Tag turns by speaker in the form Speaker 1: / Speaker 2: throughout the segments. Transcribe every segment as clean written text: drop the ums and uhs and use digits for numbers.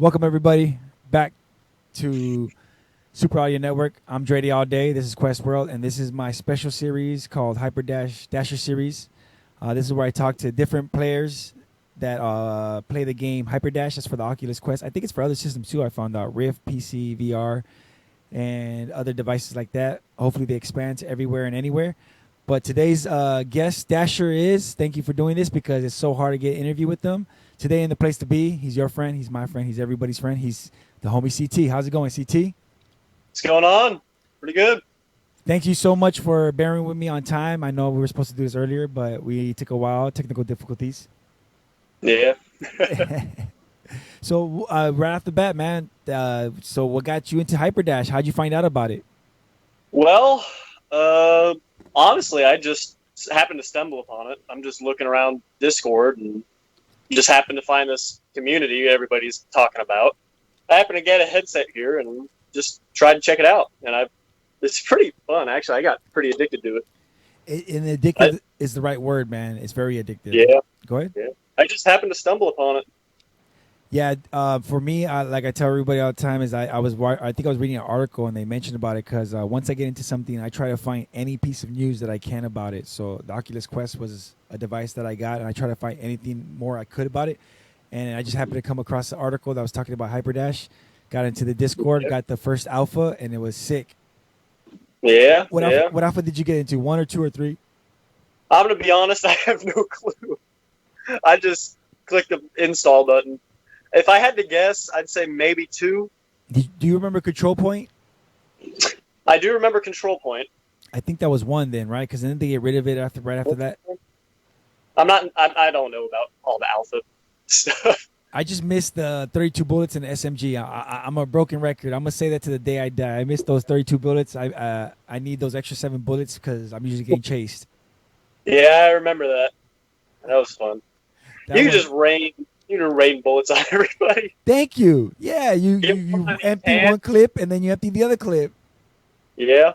Speaker 1: Welcome everybody back to Super Audio Network. I'm Drady all day. This is Quest World, and this is my special series called Hyperdash Dasher Series. This is where I talk to different players that play the game Hyperdash. That's for the Oculus Quest. I think it's for other systems too. I found out Rift, PC, VR, and other devices like that. Hopefully, they expand to everywhere and anywhere. But today's guest, Dasher, is thank you for doing this because it's so hard to get an interview with them. Today in the place to be, he's your friend, he's my friend, he's everybody's friend. He's the homie CT. How's it going, CT?
Speaker 2: What's going on? Pretty good.
Speaker 1: Thank you so much for bearing with me on time. I know we were supposed to do this earlier, but we took a while, technical difficulties.
Speaker 2: Yeah.
Speaker 1: So right off the bat, man, so what got you into Hyperdash? How'd you find out about it?
Speaker 2: Well, honestly, I just happened to stumble upon it. I'm just looking around Discord and just happened to find this community everybody's talking about. I happened to get a headset here and just tried to check it out. And it's pretty fun, actually. I got pretty addicted to it.
Speaker 1: And addictive is the right word, man. It's very addictive.
Speaker 2: Yeah.
Speaker 1: Go ahead.
Speaker 2: Yeah. I just happened to stumble upon it.
Speaker 1: Yeah, for me, like I tell everybody all the time, is I think I was reading an article and they mentioned about it because once I get into something, I try to find any piece of news that I can about it. So the Oculus Quest was a device that I got, and I try to find anything more I could about it. And I just happened to come across the article that was talking about Hyperdash. Got into the Discord, got the first alpha, and it was sick.
Speaker 2: Yeah.
Speaker 1: What alpha did you get into? 1 or 2 or 3?
Speaker 2: I'm going to be honest, I have no clue. I just clicked the install button. If I had to guess, I'd say maybe 2.
Speaker 1: Do you remember Control Point?
Speaker 2: I do remember Control Point.
Speaker 1: I think that was 1 then, right? Because then they get rid of it right after that.
Speaker 2: I don't know about all the alpha stuff.
Speaker 1: I just missed the 32 bullets in the SMG. I'm a broken record. I'm gonna say that to the day I die. I missed those 32 bullets. I need those extra 7 bullets because I'm usually getting chased.
Speaker 2: Yeah, I remember that. That was fun. You just rain bullets on everybody.
Speaker 1: Thank you. Yeah, you empty one clip and then you empty the other clip.
Speaker 2: Yeah.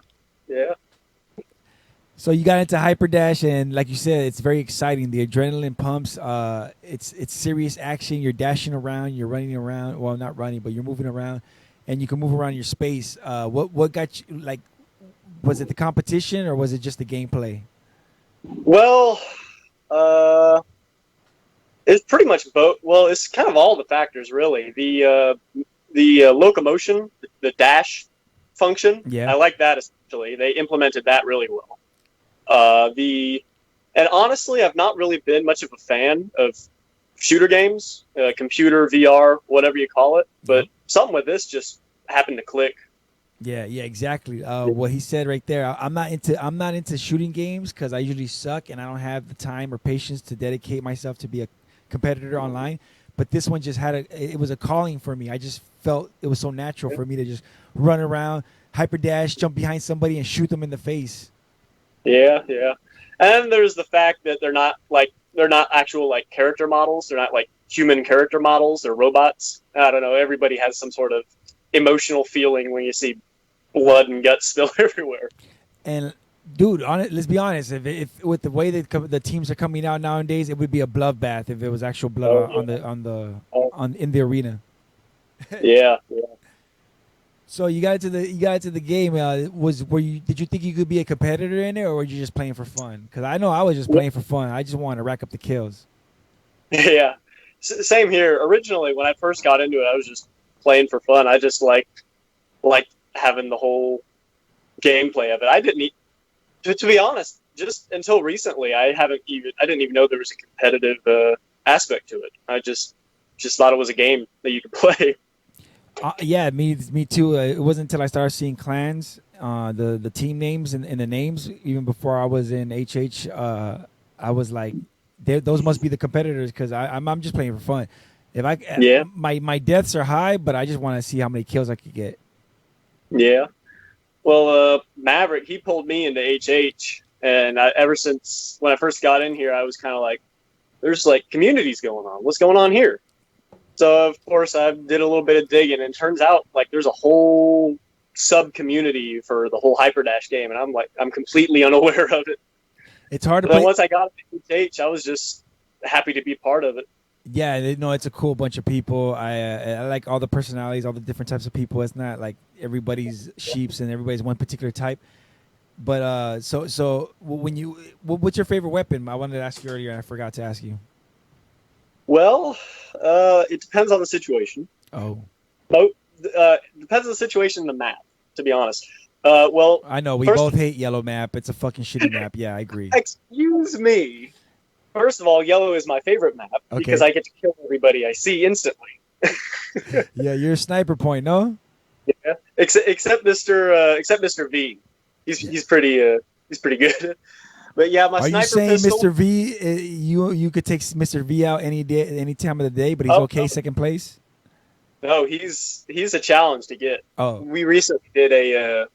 Speaker 1: So you got into Hyperdash, and like you said, it's very exciting. The adrenaline pumps. It's serious action. You're dashing around. You're running around. Well, not running, but you're moving around, and you can move around your space. What got you like? Was it the competition or was it just the gameplay?
Speaker 2: Well, it's pretty much both. Well, it's kind of all the factors, really. The locomotion, the dash function.
Speaker 1: Yeah,
Speaker 2: I like that especially. They implemented that really well. And honestly, I've not really been much of a fan of shooter games, computer, VR, whatever you call it. But something with this just happened to click.
Speaker 1: Yeah, exactly. What he said right there. I'm not into shooting games because I usually suck and I don't have the time or patience to dedicate myself to be a competitor online. But this one just it was a calling for me. I just felt it was so natural for me to just run around, hyperdash, jump behind somebody, and shoot them in the face.
Speaker 2: Yeah. And there's the fact that they're not actual like character models. They're not like human character models. They're robots. I don't know. Everybody has some sort of emotional feeling when you see blood and guts spill everywhere.
Speaker 1: And dude, let's be honest. If with the way that the teams are coming out nowadays, it would be a bloodbath if it was actual blood in the arena.
Speaker 2: Yeah.
Speaker 1: So you got into the game. Did you think you could be a competitor in it, or were you just playing for fun? Because I know I was just playing for fun. I just wanted to rack up the kills.
Speaker 2: Yeah, same here. Originally, when I first got into it, I was just playing for fun. I just like having the whole gameplay of it. I didn't, to be honest, just until recently, I didn't even know there was a competitive aspect to it. I just thought it was a game that you could play.
Speaker 1: Yeah, me too. It wasn't until I started seeing clans, the team names and the names. Even before I was in HH, I was like, those must be the competitors because I'm just playing for fun. My deaths are high, but I just want to see how many kills I could get.
Speaker 2: Yeah. Well, Maverick, he pulled me into HH, and ever since when I first got in here, I was kind of like, there's like communities going on. What's going on here? So, of course, I did a little bit of digging, and it turns out like there's a whole sub-community for the whole Hyperdash game, and I'm completely unaware of it.
Speaker 1: It's hard to
Speaker 2: But
Speaker 1: play.
Speaker 2: once I got into HH, I was just happy to be part of it.
Speaker 1: Yeah, no, it's a cool bunch of people. I like all the personalities, all the different types of people. It's not like everybody's sheeps and everybody's one particular type. But when you what's your favorite weapon? I wanted to ask you earlier and I forgot to ask you.
Speaker 2: Well, it depends on the situation.
Speaker 1: Oh,
Speaker 2: Both depends on the situation and the map. To be honest, well,
Speaker 1: I know we
Speaker 2: first,
Speaker 1: both hate yellow map. It's a fucking shitty map. Yeah, I agree.
Speaker 2: excuse me. First of all, yellow is my favorite map because
Speaker 1: Okay.
Speaker 2: I get to kill everybody I see instantly.
Speaker 1: Yeah, you're a sniper point, no?
Speaker 2: Yeah, except Mr. V.
Speaker 1: Yeah.
Speaker 2: He's pretty good. But yeah, my
Speaker 1: Are you
Speaker 2: sniper
Speaker 1: saying
Speaker 2: pistol.
Speaker 1: Mr. V? You could take Mr. V out any day, any time of the day, but he's
Speaker 2: Oh
Speaker 1: okay second place.
Speaker 2: no, he's a challenge to get.
Speaker 1: Oh,
Speaker 2: We recently did a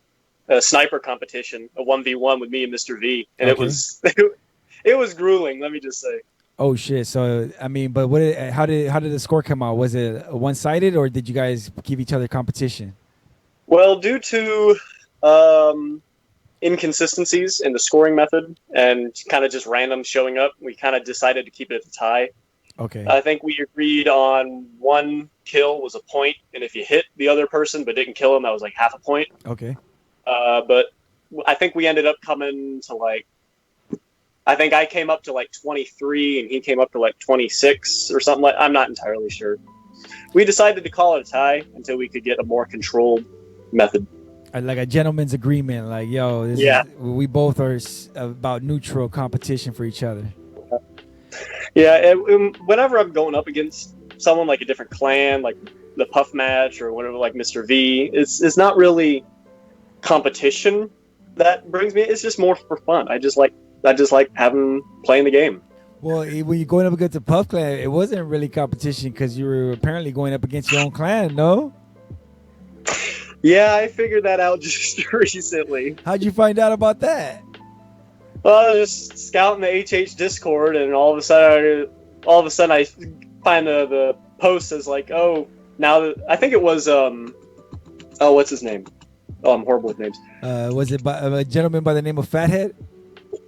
Speaker 2: sniper competition, a 1v1 with me and Mr. V, and it
Speaker 1: okay.
Speaker 2: was it was grueling. Let me just say.
Speaker 1: Oh shit. So I mean, but how did the score come out? Was it one sided or did you guys give each other competition?
Speaker 2: Well, due to um, inconsistencies in the scoring method and kind of just random showing up, we kind of decided to keep it at a tie.
Speaker 1: Okay.
Speaker 2: I think we agreed on one kill was a point, and if you hit the other person but didn't kill him, that was like half a point.
Speaker 1: Okay.
Speaker 2: But I think we ended up coming to like, I think I came up to like 23 and he came up to like 26 or something like. I'm not entirely sure. We decided to call it a tie until we could get a more controlled method.
Speaker 1: Like a gentleman's agreement. Like, yo, this
Speaker 2: Yeah,
Speaker 1: is we both are about neutral competition for each other.
Speaker 2: yeah. Whenever I'm going up against someone like a different clan, like the Puff match or whatever, like Mr. V, it's not really competition that brings me. It's just more for fun. I just like having playing the game.
Speaker 1: Well, when you're going up against the Puff Clan, it wasn't really competition because you were apparently going up against your own clan. No,
Speaker 2: Yeah, I figured that out just recently.
Speaker 1: how'd you find out about that?
Speaker 2: Well, I was just scouting the HH Discord, and all of a sudden, I find the post as like, oh, now that I think it was oh, what's his name? Oh, I'm horrible with names.
Speaker 1: Was it by a gentleman by the name of Fathead?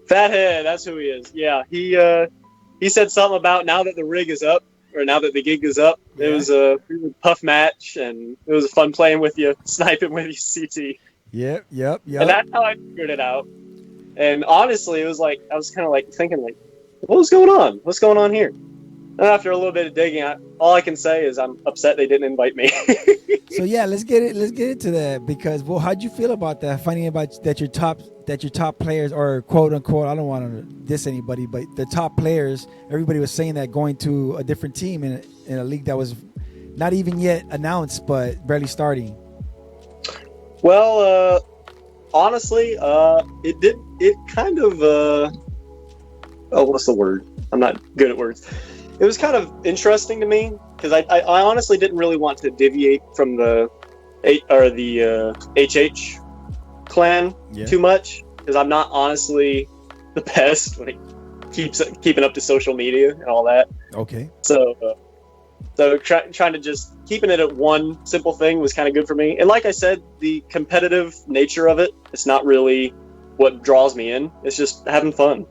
Speaker 2: Fathead, that's who he is. Yeah, he said something about now that the rig is up, or now that the gig is up. It
Speaker 1: Yeah.
Speaker 2: was a puff match, and it was fun playing with you, sniping with you, CT,
Speaker 1: Yep. Yep.
Speaker 2: and
Speaker 1: Yep.
Speaker 2: that's how I figured it out. And honestly, it was like I was kind of like thinking, like, what was going on? What's going on here? And after a little bit of digging, all I can say is I'm upset they didn't invite me.
Speaker 1: So yeah, let's get it. Let's get into that because well, how'd you feel about that? Finding about that your top players or quote unquote. I don't want to diss anybody, but the top players. Everybody was saying that going to a different team in a league that was not even yet announced, but barely starting.
Speaker 2: Well, honestly, it did. It kind of. Oh, what's the word? I'm not good at words. It was kind of interesting to me because I honestly didn't really want to deviate from the HH clan
Speaker 1: Yeah.
Speaker 2: too much because I'm not honestly the best when it keeps keeping up to social media and all that.
Speaker 1: Okay.
Speaker 2: So trying to just keeping it at one simple thing was kind of good for me. And like I said, the competitive nature of it's not really what draws me in. It's just having fun.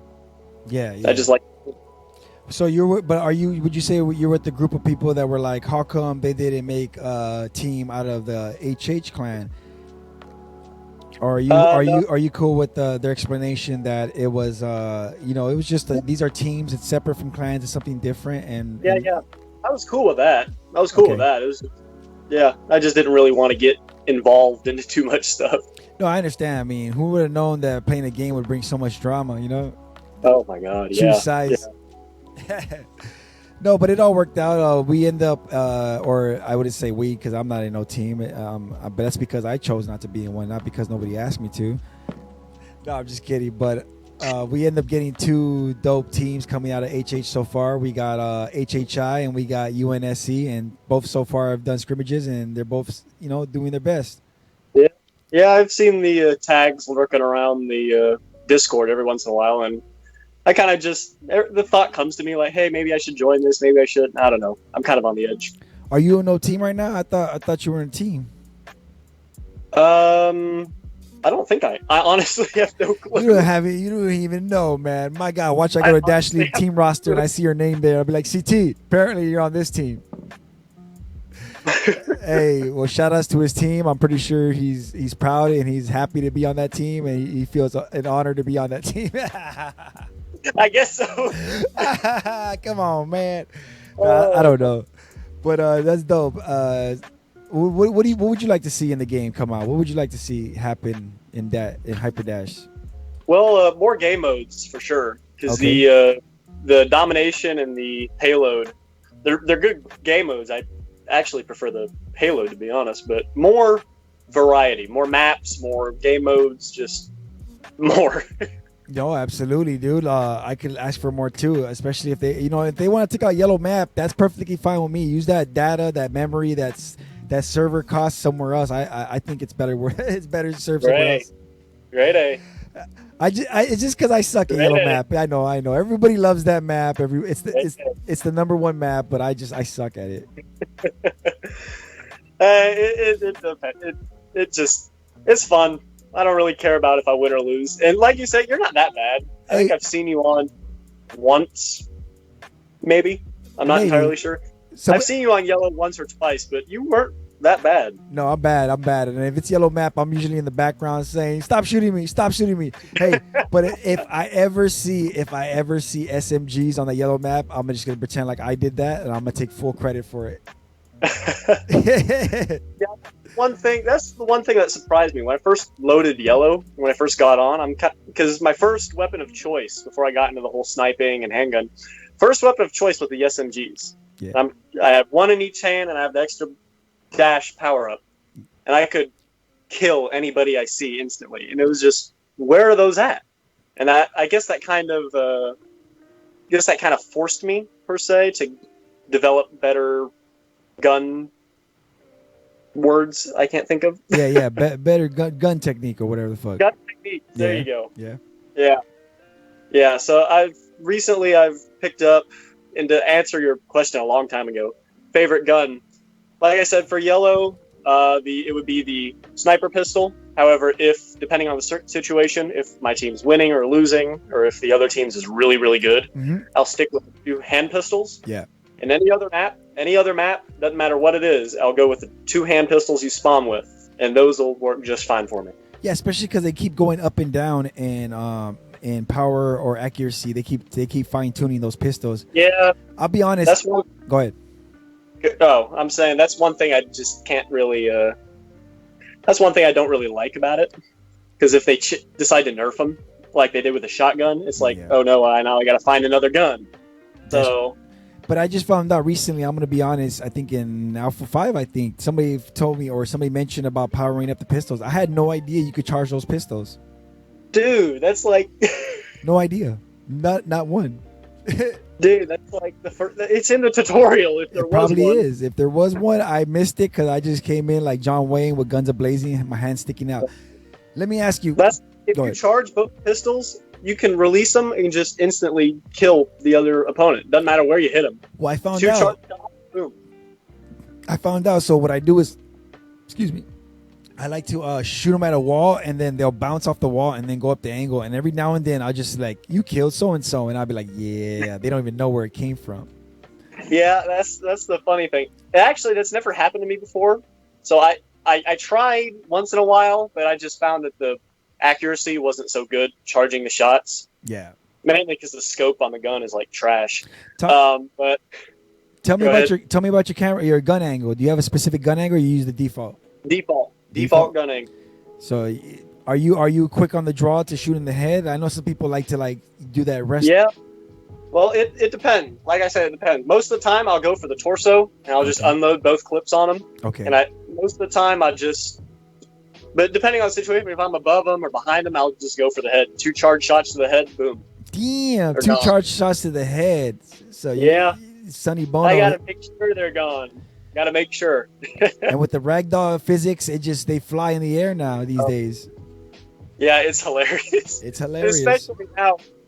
Speaker 1: Yeah. Yeah.
Speaker 2: I just like.
Speaker 1: So but are you? Would you say you're with the group of people that were like, how come they didn't make a team out of the HH clan? Or
Speaker 2: No,
Speaker 1: are you cool with their explanation that it was it was just these are teams, it's separate from clans, it's something different and
Speaker 2: yeah. I was cool with that. I was cool with
Speaker 1: okay.
Speaker 2: that. It was, yeah. I just didn't really want to get involved into too much stuff.
Speaker 1: No, I understand. I mean, who would have known that playing a game would bring so much drama?
Speaker 2: Oh my god,
Speaker 1: Choose
Speaker 2: yeah, yeah.
Speaker 1: sides. No, but it all worked out. We end up, or I wouldn't say we, because I'm not in no team. But that's because I chose not to be in one, not because nobody asked me to. No, I'm just kidding. But we end up getting two dope teams coming out of HH so far. We got HHI and we got UNSC, and both so far have done scrimmages, and they're both, doing their best.
Speaker 2: Yeah, yeah. I've seen the tags lurking around the Discord every once in a while, and I kind of just the thought comes to me like, hey, maybe I should join this. Maybe I should. I don't know. I'm kind of on the edge.
Speaker 1: Are you in no team right now? I thought you were in a team.
Speaker 2: Um, I don't think I honestly have no clue.
Speaker 1: You don't have it. You don't even know, man. My God, watch I go to Dash League team roster and I see your name there. I'll be like, CT, apparently you're on this team. Hey, well, shout outs to his team. I'm pretty sure he's proud and he's happy to be on that team, and he feels an honor to be on that team.
Speaker 2: I guess so.
Speaker 1: Come on, man. I don't know, but that's dope. What would you like to see in the game come out? What would you like to see happen in Hyperdash?
Speaker 2: Well, more game modes for sure, because the domination and the payload, they're good game modes. I actually prefer the payload, to be honest, but more variety, more maps, more game modes, just more.
Speaker 1: No, absolutely, dude. I could ask for more too, especially if they want to take out yellow map, that's perfectly fine with me. Use that data, that memory, that server cost somewhere else. I think it's better. It's better to serve somewhere else.
Speaker 2: Great A.
Speaker 1: It's just because I suck at yellow map. I know. Everybody loves that map. It's the number one map, but I suck at it.
Speaker 2: It's fun. I don't really care about if I win or lose. And like you said, you're not that bad. I think I've seen you on once, maybe. I'm not entirely sure. I've seen you on yellow once or twice, but you weren't that bad.
Speaker 1: No, I'm bad. And if it's yellow map, I'm usually in the background saying, "Stop shooting me! Stop shooting me!" Hey, but if I ever see SMGs on the yellow map, I'm just gonna pretend like I did that, and I'm gonna take full credit for it.
Speaker 2: Yeah, that's the one thing that surprised me when I first loaded yellow. When I first got on, because my first weapon of choice before I got into the whole sniping and handgun, first weapon of choice was the SMGs.
Speaker 1: Yeah.
Speaker 2: I have one in each hand, and I have the extra dash power up, and I could kill anybody I see instantly. And it was just, where are those at? And I guess that kind of forced me per se to develop better gun words I can't think of.
Speaker 1: Better gun technique or whatever the fuck.
Speaker 2: Gun technique. There you go.
Speaker 1: Yeah.
Speaker 2: So I've picked up, and to answer your question a long time ago, favorite gun. Like I said, for yellow, it would be the sniper pistol. However, depending on the situation, if my team's winning or losing, or if the other team's is really, really good, I'll stick with 2 hand pistols.
Speaker 1: Yeah.
Speaker 2: And any other map, doesn't matter what it is, I'll go with the 2 hand pistols you spawn with, and those will work just fine for me.
Speaker 1: Yeah, especially because they keep going up and down in power or accuracy. They keep fine tuning those pistols.
Speaker 2: Yeah.
Speaker 1: I'll be honest. Go ahead.
Speaker 2: Oh, I'm saying that's one thing I just can't really. That's one thing I don't really like about it, because if they decide to nerf them like they did with the shotgun, it's like, oh no, now I got to find another gun. So.
Speaker 1: But I just found out recently, I'm going to be honest, I think in Alpha 5, somebody told me or somebody mentioned about powering up the pistols. I had no idea you could charge those pistols.
Speaker 2: Dude, that's like...
Speaker 1: No idea. Not one.
Speaker 2: Dude, that's like the first... It's in the tutorial if there was one. It probably
Speaker 1: is. If there was one, I missed it because I just came in like John Wayne with guns a-blazing, my hand sticking out. Let me ask you...
Speaker 2: If you charge both pistols, you can release them and just instantly kill the other opponent. Doesn't matter where you hit them.
Speaker 1: Well, I found out.
Speaker 2: Boom.
Speaker 1: I found out. So what I do is, I like to shoot them at a wall, and then they'll bounce off the wall and then go up the angle. And every now and then, I'll just like, you killed so and so, and I'll be like, yeah, they don't even know where it came from.
Speaker 2: Yeah, that's the funny thing. Actually, that's never happened to me before. So I tried once in a while, but I just found that the accuracy wasn't so good charging the shots.
Speaker 1: Yeah.
Speaker 2: Mainly because the scope on the gun is like trash. But
Speaker 1: tell me about your camera, your gun angle. Do you have a specific gun angle, or you use the default?
Speaker 2: Default gun angle.
Speaker 1: So, are you quick on the draw to shoot in the head? I know some people like to do that rest.
Speaker 2: Yeah. Well, it depends. Like I said, it depends. Most of the time, I'll go for the torso, and I'll just unload both clips on them.
Speaker 1: Okay.
Speaker 2: And most of the time, but depending on the situation, if I'm above them or behind them, I'll just go for the head. 2 charge shots to the head, boom.
Speaker 1: Damn, 2 charge shots to the head. So
Speaker 2: yeah,
Speaker 1: Sonny Bono.
Speaker 2: I gotta make sure they're gone. Gotta make sure.
Speaker 1: And with the ragdoll physics, they fly in the air now these days.
Speaker 2: Yeah, it's hilarious.
Speaker 1: It's hilarious,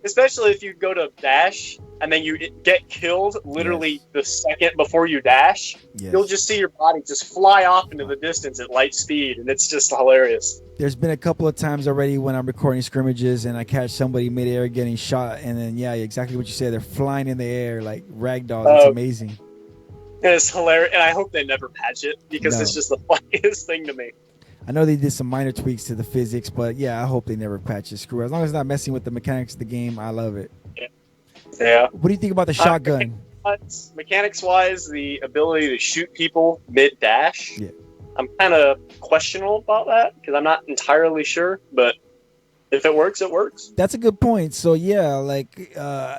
Speaker 2: especially if you go to dash and then you get killed literally the second before you dash. You'll just see your body just fly off into the distance at light speed, and it's just hilarious.
Speaker 1: there's been a couple of times already when I'm recording scrimmages and I catch somebody midair getting shot, and then yeah, exactly what you said. They're flying in the air like rag dolls. It's amazing.
Speaker 2: And it's hilarious, and I hope they never patch it because it's
Speaker 1: No.
Speaker 2: just the funniest thing to me.
Speaker 1: I know they did some minor tweaks to the physics, but yeah, I hope they never patch it. Screw it. As long as it's not messing with the mechanics of the game, I love it.
Speaker 2: Yeah.
Speaker 1: What do you think about the shotgun?
Speaker 2: Mechanics wise, the ability to shoot people mid dash.
Speaker 1: Yeah.
Speaker 2: I'm kind of questionable about that because I'm not entirely sure, but if it works, it works.
Speaker 1: That's a good point. So yeah, like,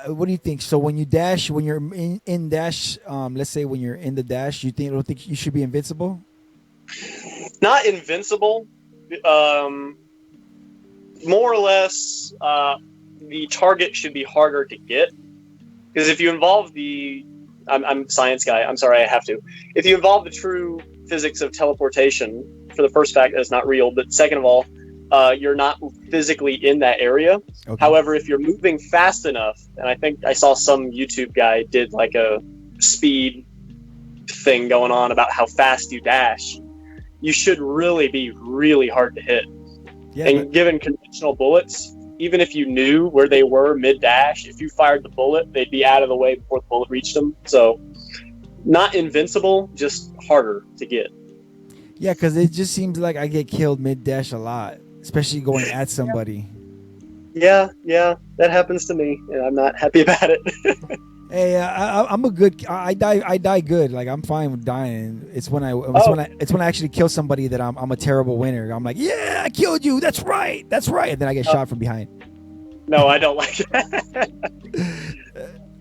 Speaker 1: what do you think? So when you dash, when you're in dash, let's say when you're in the dash, don't think you should be invincible?
Speaker 2: Not invincible. More or less, the target should be harder to get because if you involve I'm a science guy. I'm sorry, I have to. If you involve the true physics of teleportation, for the first fact, that's not real. But second of all, you're not physically in that area. Okay. However, if you're moving fast enough, and I think I saw some YouTube guy did like a speed thing going on about how fast you dash, you should really be really hard to hit. Yeah, and given conventional bullets, even if you knew where they were mid-dash, if you fired the bullet, they'd be out of the way before the bullet reached them. So, not invincible, just harder to get.
Speaker 1: Yeah, because it just seems like I get killed mid-dash a lot, especially going at somebody.
Speaker 2: Yeah, that happens to me, and I'm not happy about it.
Speaker 1: Hey, I'm a good. I die good. Like I'm fine with dying. It's when I actually kill somebody that I'm a terrible winner. I'm like, yeah, I killed you. That's right. And then I get shot from behind.
Speaker 2: No, I don't like that.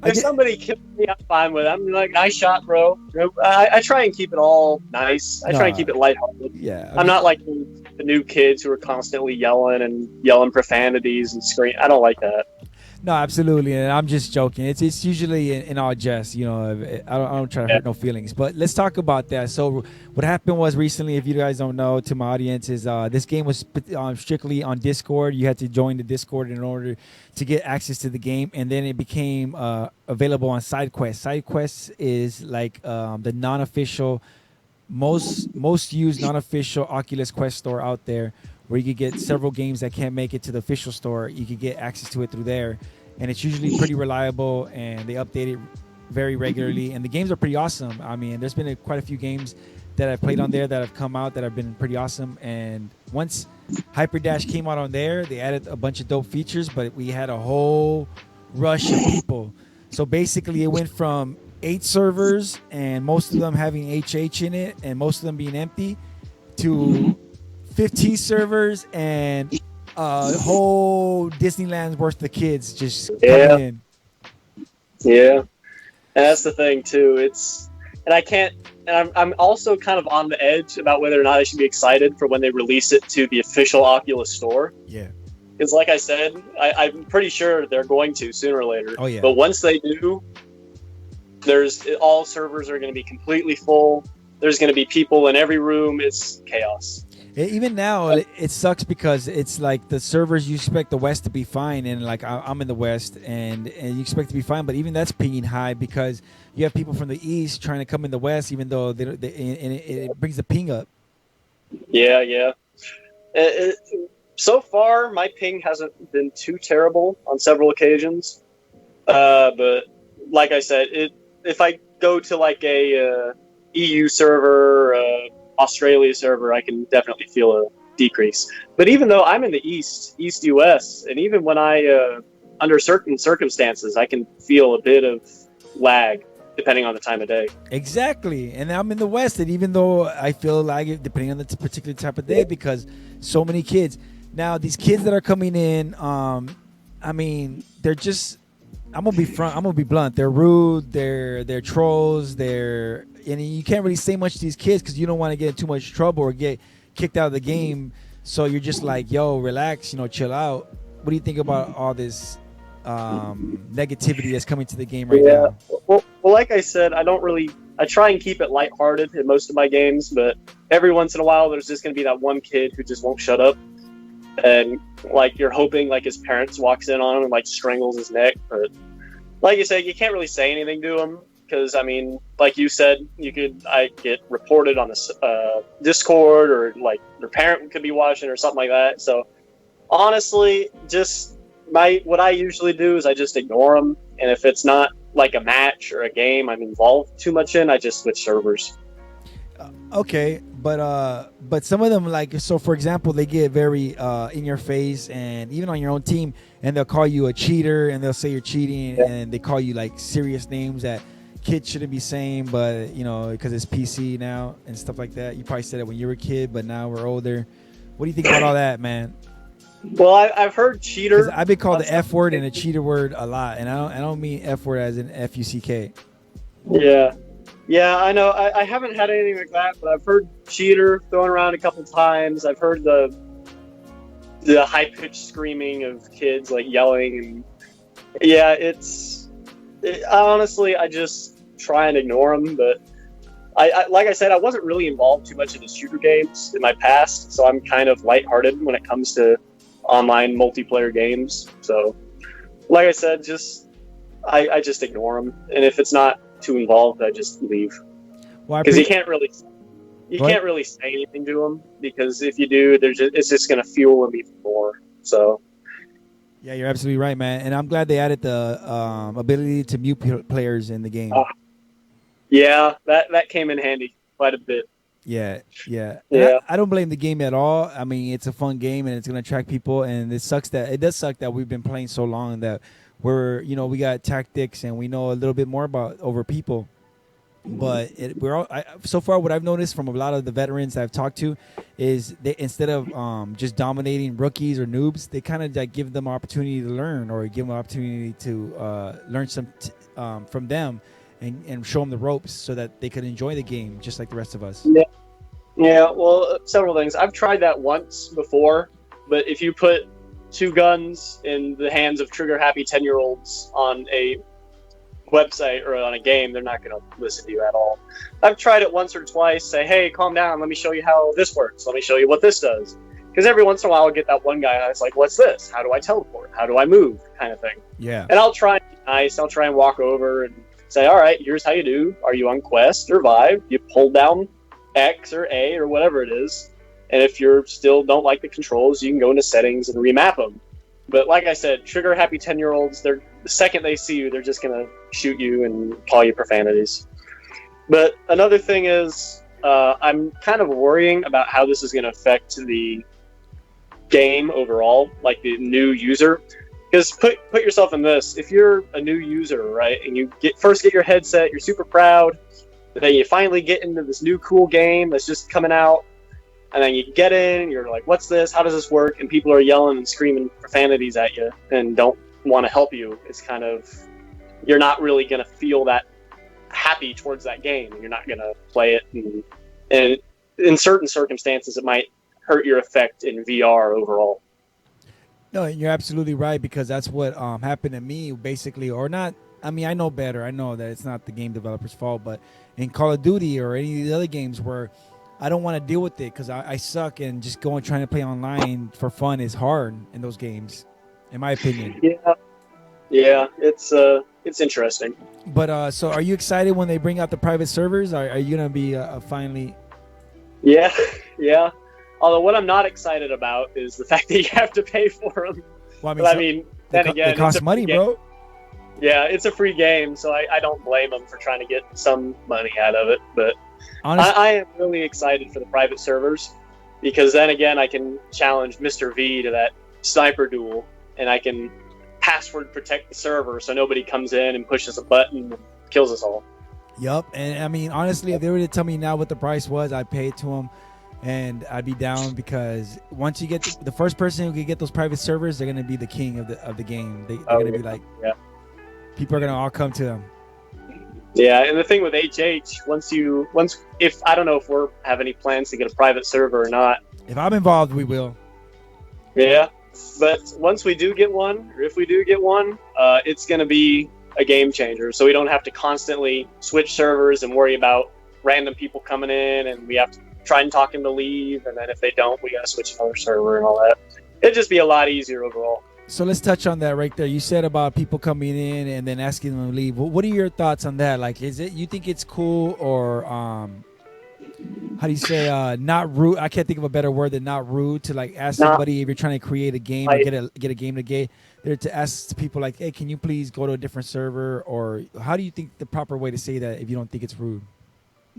Speaker 2: If somebody kills me, I'm fine with it. I'm like, nice shot, bro. I try and keep it all nice. I try and keep it lighthearted.
Speaker 1: Yeah,
Speaker 2: I'm not like the new kids who are constantly yelling profanities and screaming. I don't like that.
Speaker 1: No, absolutely, and I'm just joking. It's usually in all jest, you know. I don't try to hurt no feelings. But let's talk about that. So what happened was recently, if you guys don't know, to my audience, is this game was strictly on Discord. You had to join the Discord in order to get access to the game, and then it became available on SideQuest. SideQuest is like the non-official, most used non-official Oculus Quest store out there, where you could get several games that can't make it to the official store. You could get access to it through there, and it's usually pretty reliable, and they update it very regularly, and the games are pretty awesome. I mean, there's been quite a few games that I've played on there that have come out that have been pretty awesome, and once Hyperdash came out on there, they added a bunch of dope features, but we had a whole rush of people. So basically, it went from 8 servers, and most of them having HH in it, and most of them being empty, to 15 servers and a whole Disneyland's worth of kids just coming in.
Speaker 2: Yeah, and that's the thing too. I'm also kind of on the edge about whether or not I should be excited for when they release it to the official Oculus store.
Speaker 1: Yeah,
Speaker 2: because like I said, I'm pretty sure they're going to sooner or later.
Speaker 1: Oh yeah.
Speaker 2: But once they do, all servers are going to be completely full. There's going to be people in every room. It's chaos.
Speaker 1: Even now, it sucks because it's like the servers, you expect the West to be fine, and like I'm in the West, and you expect to be fine, but even that's pinging high because you have people from the East trying to come in the West, even though it brings the ping up.
Speaker 2: Yeah. So far, my ping hasn't been too terrible on several occasions, but like I said, if I go to like a EU server, Australia server, I can definitely feel a decrease. But even though I'm in the East US, and even when I, under certain circumstances, I can feel a bit of lag depending on the time of day.
Speaker 1: Exactly. And I'm in the West, and even though I feel lag depending on the particular type of day, because so many kids. Now, these kids that are coming in, I mean, they're just, I'm gonna be blunt. They're rude. They're trolls. And you can't really say much to these kids because you don't want to get in too much trouble or get kicked out of the game. So you're just like, yo, relax, chill out. What do you think about all this negativity that's coming to the game right now?
Speaker 2: Well, like I said, I try and keep it lighthearted in most of my games, but every once in a while there's just going to be that one kid who just won't shut up. And like you're hoping like his parents walks in on him and like strangles his neck. But like you said, you can't really say anything to him. because I mean, like you said, I get reported on this Discord, or like their parent could be watching or something like that. So honestly, just what I usually do is I just ignore them, and if it's not like a match or a game I'm involved too much in, I just switch servers.
Speaker 1: Okay, but some of them, like, so for example, they get very in your face, and even on your own team, and they'll call you a cheater, and they'll say you're cheating,
Speaker 2: Yeah.
Speaker 1: and they call you like serious names that kids shouldn't be saying, but because it's PC now and stuff like that. You probably said it when you were a kid, but now we're older. What do you think about all that, man?
Speaker 2: Well, I've heard cheater.
Speaker 1: Because I've been called the F word and a cheater word a lot, and I don't mean F word as in FUCK.
Speaker 2: Yeah. Yeah, I know. I haven't had anything like that, but I've heard cheater thrown around a couple times. I've heard the high pitched screaming of kids like yelling, and yeah, honestly, I just try and ignore them. But I like I said, I wasn't really involved too much in the shooter games in my past, so I'm kind of lighthearted when it comes to online multiplayer games. So, like I said, I just ignore them, and if it's not too involved, I just leave, because you can't really say anything to them, because if you do, it's just going to fuel them even more. So
Speaker 1: yeah, you're absolutely right, man, and I'm glad they added the ability to mute players in the game.
Speaker 2: Yeah, that came in handy quite a bit.
Speaker 1: Yeah. I don't blame the game at all. I mean, it's a fun game and it's going to attract people, and it does suck that we've been playing so long that we got tactics and we know a little bit more about over people. But so far what I've noticed from a lot of the veterans I've talked to is they, instead of just dominating rookies or noobs, they kind of like give them opportunity to learn, or give them an opportunity to learn some from them, and show them the ropes so that they could enjoy the game just like the rest of us.
Speaker 2: Yeah. Well, several things. I've tried that once before, but if you put two guns in the hands of trigger-happy 10-year-olds on a website or on a game, they're not going to listen to you at all. I've tried it once or twice, say, hey, calm down, let me show you how this works, let me show you what this does. Because every once in a while I'll get that one guy that's like, what's this? How do I teleport? How do I move? Kind of thing.
Speaker 1: Yeah.
Speaker 2: And I'll try and be nice. I'll try and walk over and say, all right, here's how you do. Are you on quest or Vive? You pull down X or A or whatever it is. And if you still don't like the controls, you can go into settings and remap them. But like I said, trigger-happy 10-year-olds, the second they see you, they're just going to shoot you and call you profanities. But another thing is, I'm kind of worrying about how this is going to affect the game overall, like the new user. Because put yourself in this. If you're a new user, right, and you first get your headset, you're super proud, then you finally get into this new cool game that's just coming out, and then you get in, and you're like, what's this? How does this work? And people are yelling and screaming profanities at you and don't want to help you. It's kind of, you're not really going to feel that happy towards that game. You're not going to play it. And in certain circumstances, it might hurt your effect in VR overall.
Speaker 1: No, you're absolutely right, because that's what happened to me, basically. Or not. I mean, I know better. I know that it's not the game developer's fault, but in Call of Duty or any of the other games where I don't want to deal with it because I suck, and just going trying to play online for fun is hard in those games, in my opinion.
Speaker 2: Yeah, it's interesting.
Speaker 1: But so, are you excited when they bring out the private servers? Are you gonna be finally?
Speaker 2: Yeah. Although what I'm not excited about is the fact that you have to pay for them.
Speaker 1: Well,
Speaker 2: I mean, then again,
Speaker 1: they cost money, bro.
Speaker 2: Yeah, it's a free game, so I don't blame them for trying to get some money out of it. But I am really excited for the private servers, because then again, I can challenge Mr. V to that sniper duel, and I can password protect the server so nobody comes in and pushes a button and kills us all.
Speaker 1: Yup, and I mean, honestly, if they were to tell me now what the price was, I'd pay it to them, and I'd be down, because once you get the first person who can get those private servers, they're gonna be the king of the game. They're gonna be like, people are gonna all come to them.
Speaker 2: Yeah, and the thing with HH, if I don't know if we have any plans to get a private server or not.
Speaker 1: If I'm involved, we will.
Speaker 2: Yeah, but once we do get one, or if we do get one, it's going to be a game changer. So we don't have to constantly switch servers and worry about random people coming in, and we have to try and talk them to leave, and then if they don't, we got to switch another server and all that. It'd just be a lot easier overall.
Speaker 1: So let's touch on that right there. You said about people coming in and then asking them to leave. What are your thoughts on that? Like, is it you think it's cool or how do you say not rude? I can't think of a better word than not rude to like ask
Speaker 2: Not
Speaker 1: somebody if you're trying to create a game or
Speaker 2: I
Speaker 1: get a game to get there to ask people like, hey, can you please go to a different server? Or how do you think the proper way to say that if you don't think it's rude?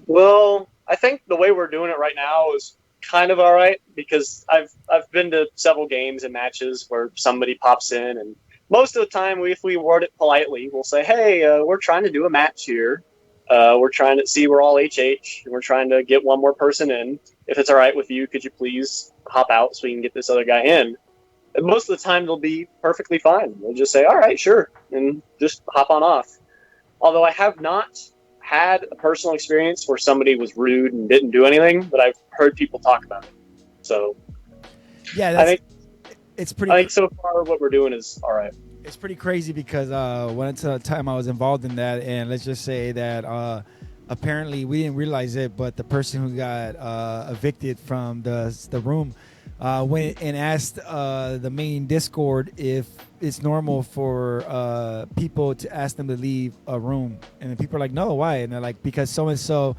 Speaker 2: Well, I think the way we're doing it right now is kind of all right because I've been to several games and matches where somebody pops in, and most of the time, if we word it politely, we'll say, "Hey, we're trying to do a match here. We're trying to see we're all HH, and we're trying to get one more person in. If it's all right with you, could you please hop out so we can get this other guy in?" And most of the time, they'll be perfectly fine. They'll just say, "All right, sure," and just hop on off. Although I have not had a personal experience where somebody was rude and didn't do anything, but I've heard people talk about it. So
Speaker 1: Yeah,
Speaker 2: I think
Speaker 1: it's
Speaker 2: I think so far what we're doing is all right.
Speaker 1: it's pretty crazy because one time I was involved in that, and let's just say that apparently we didn't realize it, but the person who got evicted from the room went and asked the main Discord if it's normal for people to ask them to leave a room, and then people are like, no, why? And they're like, because so and so.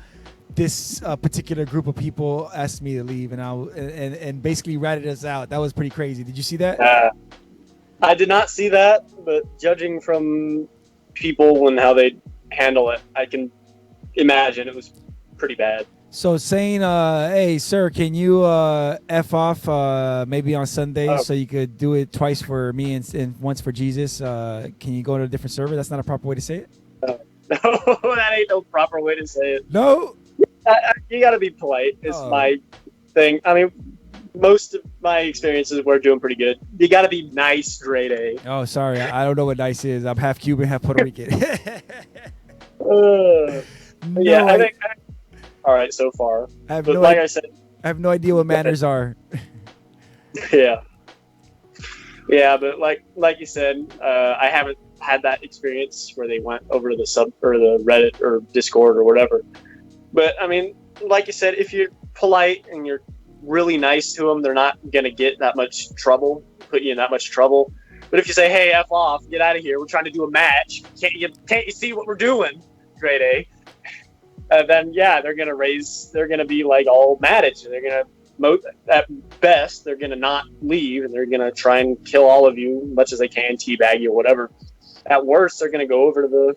Speaker 1: This particular group of people asked me to leave, and basically ratted us out. That was pretty crazy. Did you see that?
Speaker 2: I did not see that, but judging from people and how they handle it, I can imagine it was pretty bad.
Speaker 1: So saying, hey, sir, can you F off maybe on Sunday so you could do it twice for me and once for Jesus? Can you go to a different server? That's not a proper way to say it?
Speaker 2: No, that ain't no proper way to say it.
Speaker 1: No?
Speaker 2: You got to be polite is
Speaker 1: Oh.
Speaker 2: my thing. I mean, most of my experiences, we're doing pretty good. You got to be nice, grade A.
Speaker 1: Oh, sorry. I don't know what nice is. I'm half Cuban, half Puerto Rican.
Speaker 2: Yeah,
Speaker 1: No,
Speaker 2: I think all right so far.
Speaker 1: I have
Speaker 2: But
Speaker 1: no
Speaker 2: like
Speaker 1: idea.
Speaker 2: I said,
Speaker 1: I have no idea what manners are.
Speaker 2: yeah, yeah. But like you said, I haven't had that experience where they went over to the sub or the Reddit or Discord or whatever. But I mean, like you said, if you're polite and you're really nice to them, they're not gonna get that much trouble, put you in that much trouble. But if you say, "Hey, f off, get out of here. We're trying to do a match. Can't you see what we're doing?" Grade A. Then yeah, they're gonna be like all mad at you. They're gonna at best they're gonna not leave, and they're gonna try and kill all of you as much as they can, teabag you or whatever. At worst, they're gonna go over to the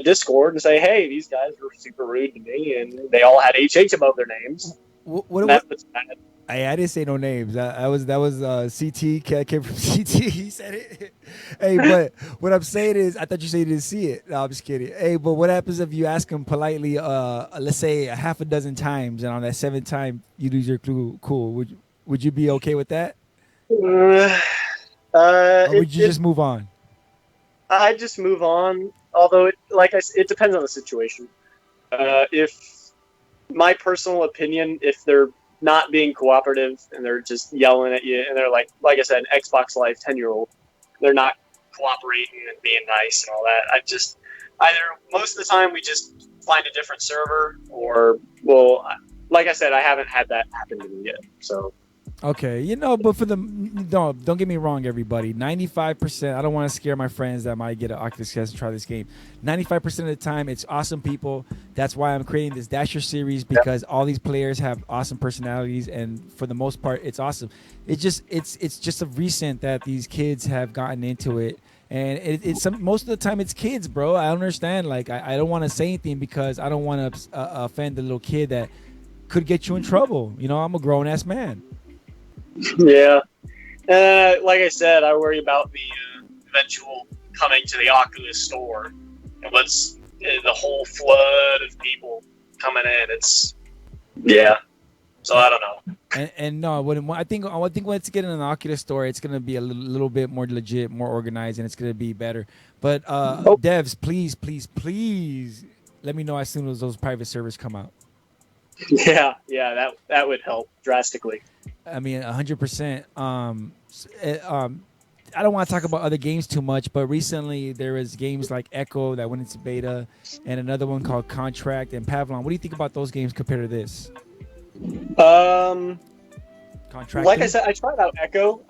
Speaker 2: Discord and say, "Hey, these guys were super rude to me, and they all had HH above their names."
Speaker 1: What,
Speaker 2: That was bad.
Speaker 1: I didn't say no names. That was CT. Came from CT. He said it. Hey, but what I'm saying is, I thought you said you didn't see it. No, I'm just kidding. Hey, but what happens if you ask him politely? Let's say a half a dozen times, and on that seventh time you lose your clue. Cool. Would you be okay with that? Or would you just move on?
Speaker 2: I just move on. Although, it depends on the situation. If my personal opinion, if they're not being cooperative and they're just yelling at you, and they're like I said, an Xbox Live 10-year-old, they're not cooperating and being nice and all that. I just either most of the time we just find a different server, or like I said, I haven't had that happen to me yet. So.
Speaker 1: Okay, but for don't get me wrong, everybody. 95%. I don't want to scare my friends that might get an Oculus Quest and try this game. 95% of the time, it's awesome people. That's why I'm creating this Dasher series, because all these players have awesome personalities, and for the most part, it's awesome. It's just a recent that these kids have gotten into it, and most of the time it's kids, bro. I don't understand. Like I don't want to say anything because I don't want to offend the little kid that could get you in trouble. I'm a grown ass man.
Speaker 2: Yeah. Like I said, I worry about the eventual coming to the Oculus store and what's the whole flood of people coming in. So I don't know.
Speaker 1: And no, I think when it's getting in an Oculus store, it's gonna be a little bit more legit, more organized, and it's gonna be better. But devs, please, let me know as soon as those private servers come out.
Speaker 2: Yeah, that would help drastically.
Speaker 1: I mean, 100%. I don't want to talk about other games too much, but recently there was games like Echo that went into beta, and another one called Contract and Pavlon. What do you think about those games compared to this?
Speaker 2: Contract. Like I said, I tried out Echo.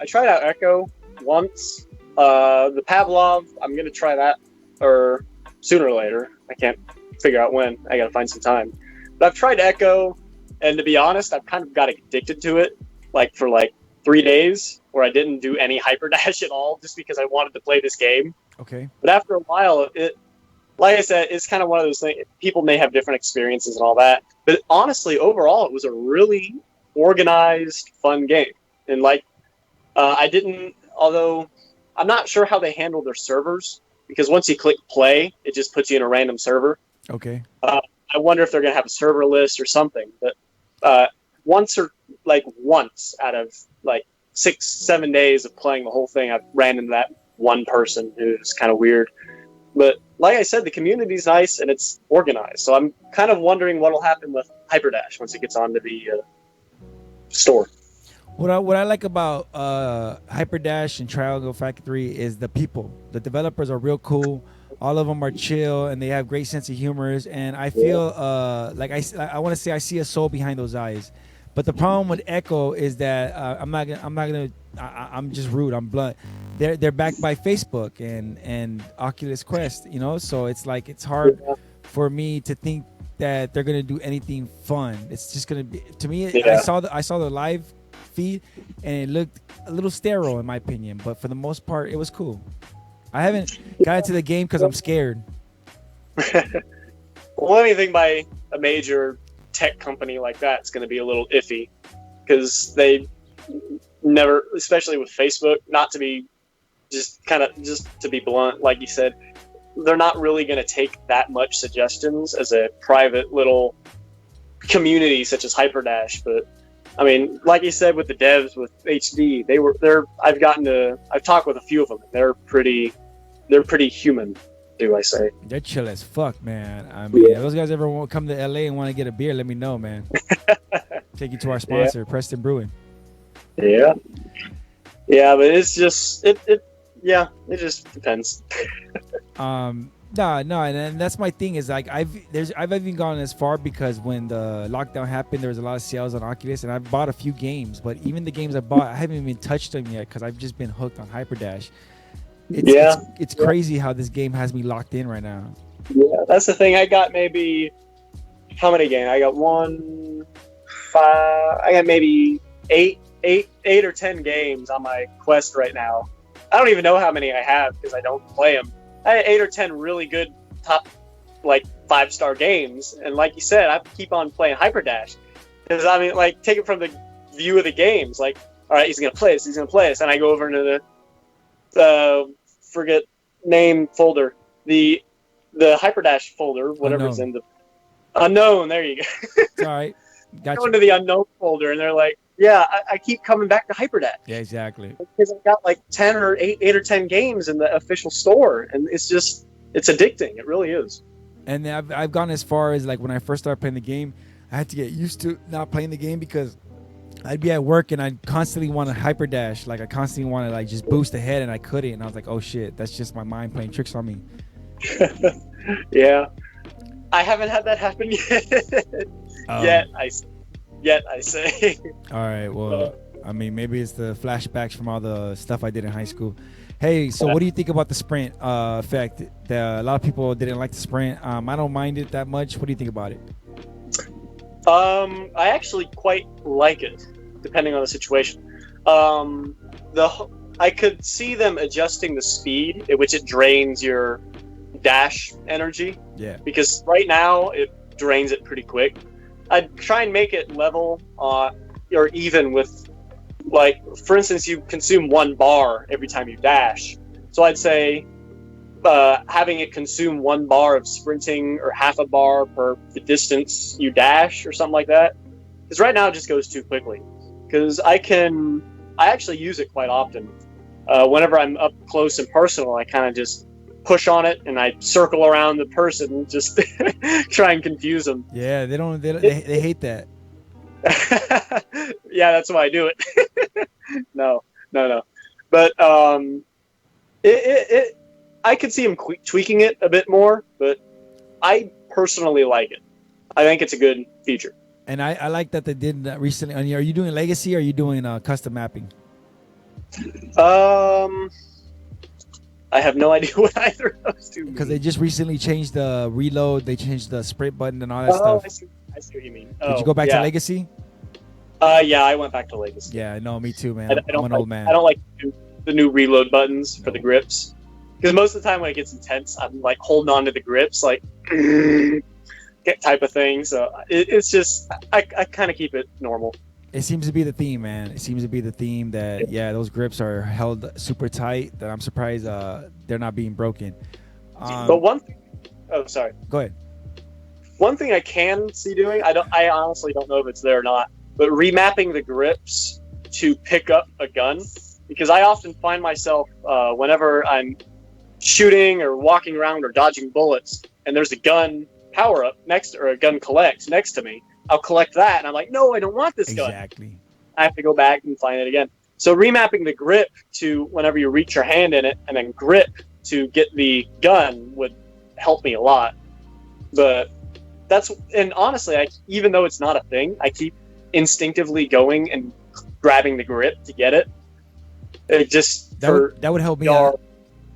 Speaker 2: once. The Pavlov, I'm gonna try that, or sooner or later. I can't figure out when. I gotta find some time. But I've tried Echo, and to be honest, I've kind of got addicted to it. Like for like 3 days, where I didn't do any hyperdash at all, just because I wanted to play this game.
Speaker 1: Okay.
Speaker 2: But after a while, like I said, it's kind of one of those things. People may have different experiences and all that, but honestly, overall, it was a really organized, fun game. And like, I didn't, although I'm not sure how they handle their servers, because once you click play, it just puts you in a random server.
Speaker 1: Okay.
Speaker 2: I wonder if they're going to have a server list or something. But uh, once out of like 6-7 days of playing the whole thing, I've ran into that one person who's kind of weird. But like I said, the community's nice and it's organized. So I'm kind of wondering what'll happen with hyperdash once it gets onto the store.
Speaker 1: What I like about Hyperdash and Triangle Factory is the people. The developers are real cool. All of them are chill and they have great sense of humors. And I feel like I want to say I see a soul behind those eyes. But the problem with Echo is that I'm just rude. I'm blunt. They're backed by Facebook and Oculus Quest. You know, so it's like it's hard for me to think that they're gonna do anything fun. It's just gonna be to me.
Speaker 2: Yeah.
Speaker 1: I saw the live feed and it looked a little sterile in my opinion, but for the most part it was cool. I haven't got into the game because I'm scared.
Speaker 2: Well, anything by a major tech company like that is going to be a little iffy because they never, especially with Facebook, not to be just to be blunt, like you said, they're not really going to take that much suggestions as a private little community such as Hyperdash. But I mean, like you said, with the devs with HD, I've talked with a few of them. They're pretty human, do I say?
Speaker 1: They're chill as fuck, man. I mean, if those guys ever want to come to LA and want to get a beer, let me know, man. Take you to our sponsor, Preston Brewing.
Speaker 2: Yeah, but it's just it just depends.
Speaker 1: No, and that's my thing is like I've even gone as far because when the lockdown happened, there was a lot of sales on Oculus, and I bought a few games, but even the games I bought, I haven't even touched them yet because I've just been hooked on Hyperdash. It's crazy how this game has me locked in right now.
Speaker 2: Yeah, that's the thing. I got maybe how many games? I got 5. I got maybe eight or 10 games on my Quest right now. I don't even know how many I have because I don't play them. I had 8 or 10 really good top like 5-star games, and like you said, I keep on playing Hyperdash because I mean, like, take it from the view of the games. Like, all right, he's gonna play this, and I go over into the forget name folder, the Hyperdash folder, whatever's in the unknown. There you go.
Speaker 1: All right,
Speaker 2: gotcha. Go into the unknown folder, and they're like, yeah, I keep coming back to Hyperdash.
Speaker 1: Yeah, exactly.
Speaker 2: Because I've got like 10 or 8 or 10 games in the official store, and it's addicting. It really is.
Speaker 1: And I've gone as far as like when I first started playing the game, I had to get used to not playing the game because I'd be at work and I'd constantly want to hyperdash. Like I constantly want to like just boost ahead and I couldn't. And I was like, oh shit, that's just my mind playing tricks on me.
Speaker 2: Yeah. I haven't had that happen yet. Yet I say.
Speaker 1: All right. Well, I mean, maybe it's the flashbacks from all the stuff I did in high school. Hey, so what do you think about the sprint effect? A lot of people didn't like the sprint. I don't mind it that much. What do you think about it?
Speaker 2: I actually quite like it, depending on the situation. I could see them adjusting the speed at which it drains your dash energy.
Speaker 1: Yeah. Because
Speaker 2: right now it drains it pretty quick. I'd try and make it level or even with, like, for instance, you consume 1 bar every time you dash. So I'd say having it consume 1 bar of sprinting or half a bar per the distance you dash or something like that. Because right now it just goes too quickly. Because I actually use it quite often. Whenever I'm up close and personal, I kind of just push on it and I circle around the person, just try and confuse them.
Speaker 1: Yeah, they hate that.
Speaker 2: Yeah, that's why I do it. No. But I could see him tweaking it a bit more, but I personally like it. I think it's a good feature.
Speaker 1: And I like that they did that recently. Are you doing legacy or are you doing custom mapping?
Speaker 2: Um, I have no idea what either of those two
Speaker 1: Because they
Speaker 2: mean.
Speaker 1: just recently changed the reload, they changed the sprint button and all that
Speaker 2: Oh,
Speaker 1: stuff.
Speaker 2: I see what you mean.
Speaker 1: Did you
Speaker 2: Oh,
Speaker 1: go back to
Speaker 2: yeah.
Speaker 1: Legacy?
Speaker 2: Yeah, I went back to Legacy.
Speaker 1: Yeah, no, me too, man.
Speaker 2: I,
Speaker 1: I'm,
Speaker 2: I
Speaker 1: I'm
Speaker 2: don't
Speaker 1: an
Speaker 2: like
Speaker 1: old
Speaker 2: I
Speaker 1: man.
Speaker 2: don't like the new reload buttons for the
Speaker 1: No.
Speaker 2: grips because most of the time when it gets intense, I'm like holding on to the grips, like get type of thing. So it's just I kind of keep it normal.
Speaker 1: It seems to be the theme, man. It seems to be the theme that yeah, those grips are held super tight. That I'm surprised they're not being broken.
Speaker 2: But
Speaker 1: Um,
Speaker 2: one thing, oh sorry,
Speaker 1: go ahead.
Speaker 2: one thing I can see doing, I honestly don't know if it's there or not, but remapping the grips to pick up a gun because I often find myself whenever I'm shooting or walking around or dodging bullets, and there's a gun power up next or a gun collect next to me. I'll collect that, and I'm like, no, I don't want this gun.
Speaker 1: Exactly.
Speaker 2: I have to go back and find it again. So remapping the grip to whenever you reach your hand in it, and then grip to get the gun would help me a lot. But that's and honestly, even though it's not a thing, I keep instinctively going and grabbing the grip to get it. It just
Speaker 1: That would help me out.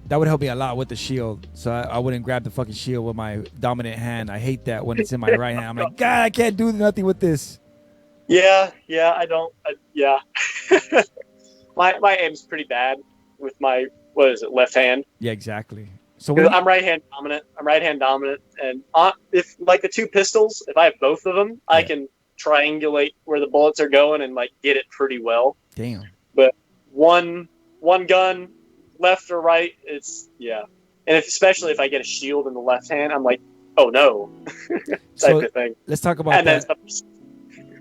Speaker 1: That would help me a lot with the shield, so I wouldn't grab the fucking shield with my dominant hand. I hate that when it's in my right hand. I'm like, God, I can't do nothing with this.
Speaker 2: Yeah, I don't. Yeah, my aim's pretty bad with my what is it, left hand.
Speaker 1: Yeah, exactly. So
Speaker 2: Because I'm right hand dominant. And if like the two pistols, if I have both of them, I can triangulate where the bullets are going and like get it pretty well.
Speaker 1: Damn.
Speaker 2: But one gun, left or right, it's yeah. And especially if I get a shield in the left hand, I'm like, oh no, type of thing.
Speaker 1: Let's talk about
Speaker 2: and
Speaker 1: that.
Speaker 2: then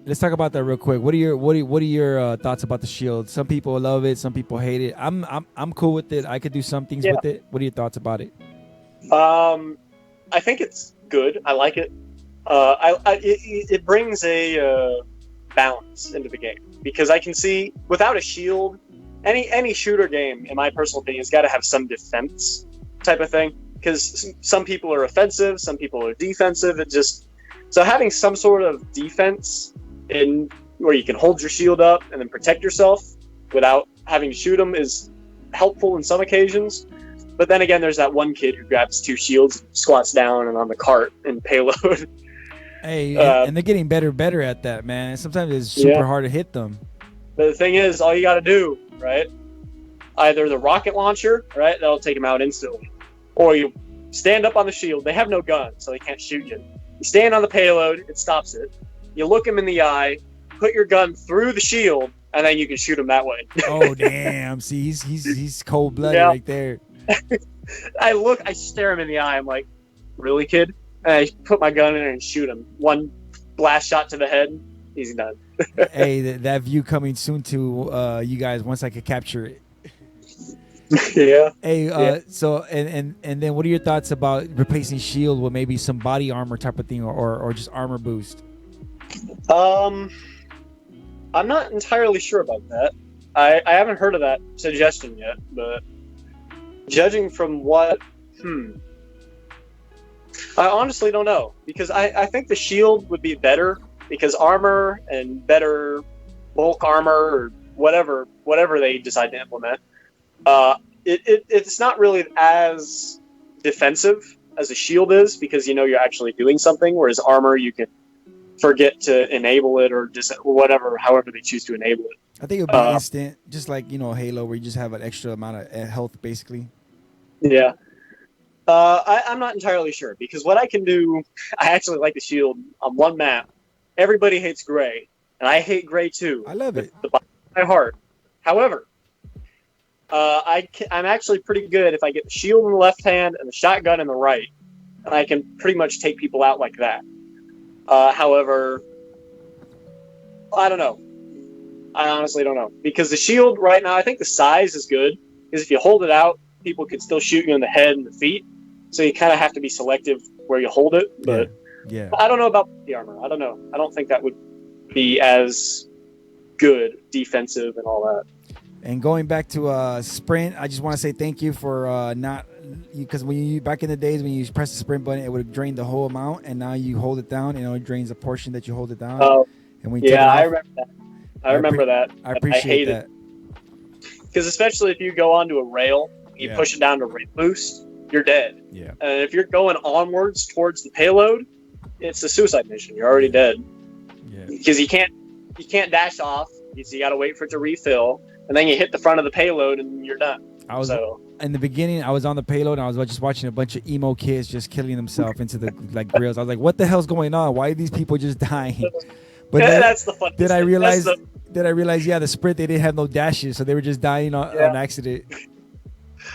Speaker 1: Let's talk about that real quick. What are your thoughts about the shield? Some people love it, some people hate it. I'm cool with it. I could do some things with it. What are your thoughts about it?
Speaker 2: I think it's good. I like it. It brings a balance into the game because I can see without a shield, any shooter game, in my personal opinion, has got to have some defense type of thing because some people are offensive, some people are defensive. It just so having some sort of defense in where you can hold your shield up and then protect yourself without having to shoot them is helpful in some occasions. But then again, there's that one kid who grabs two shields, squats down, and on the cart and payload.
Speaker 1: Hey, and they're getting better at that, man. Sometimes it's super hard to hit them.
Speaker 2: But the thing is, all you got to do, right? Either the rocket launcher, right? That'll take them out instantly. Or you stand up on the shield. They have no gun, so they can't shoot you. You stand on the payload, it stops it. You look him in the eye, put your gun through the shield, and then you can shoot him that way.
Speaker 1: Oh, damn. See, he's cold-blooded right there.
Speaker 2: I stare him in the eye. I'm like, really, kid? And I put my gun in there and shoot him. One blast shot to the head, he's done.
Speaker 1: Hey, that view coming soon to you guys once I could capture it.
Speaker 2: Yeah.
Speaker 1: Hey, so and then what are your thoughts about replacing shield with maybe some body armor type of thing or just armor boost?
Speaker 2: I'm not entirely sure about that. I haven't heard of that suggestion yet, but judging from what, I honestly don't know because I think the shield would be better because armor and better bulk armor or whatever they decide to implement, it's not really as defensive as a shield is because you're actually doing something, whereas armor you can forget to enable it or just however they choose to enable it.
Speaker 1: I think it would be instant, just like Halo, where you just have an extra amount of health, basically.
Speaker 2: Yeah. I'm not entirely sure because what I can do, I actually like the shield on one map. Everybody hates gray, and I hate gray too.
Speaker 1: I love it.
Speaker 2: The bottom of my heart. However, I'm actually pretty good if I get the shield in the left hand and the shotgun in the right, and I can pretty much take people out like that. However, I don't know. I honestly don't know because the shield right now, I think the size is good because if you hold it out, people could still shoot you in the head and the feet. So you kind of have to be selective where you hold it. But
Speaker 1: yeah.
Speaker 2: I don't know about the armor. I don't know. I don't think that would be as good defensive and all that.
Speaker 1: And going back to sprint, I just want to say thank you for not because when you back in the days when you press the sprint button, it would drain the whole amount, and now you hold it down, and it drains a portion that you hold it down.
Speaker 2: Oh,
Speaker 1: and when
Speaker 2: yeah, I remember that. I remember that.
Speaker 1: I appreciate that.
Speaker 2: Because especially if you go onto a rail, you
Speaker 1: Yeah.
Speaker 2: push it down to rate boost, you're dead.
Speaker 1: Yeah.
Speaker 2: And if you're going onwards towards the payload, it's a suicide mission. You're already dead
Speaker 1: Yeah.
Speaker 2: because you can't dash off. You got to wait for it to refill, and then you hit the front of the payload and you're done.
Speaker 1: I was
Speaker 2: So
Speaker 1: in the beginning. I was on the payload, and I was just watching a bunch of emo kids just killing themselves into the like grills. I was like, "What the hell's going on? Why are these people just dying?" But then,
Speaker 2: that's the fun.
Speaker 1: Did I realize? Yeah, the sprint they didn't have no dashes, so they were just dying on accident.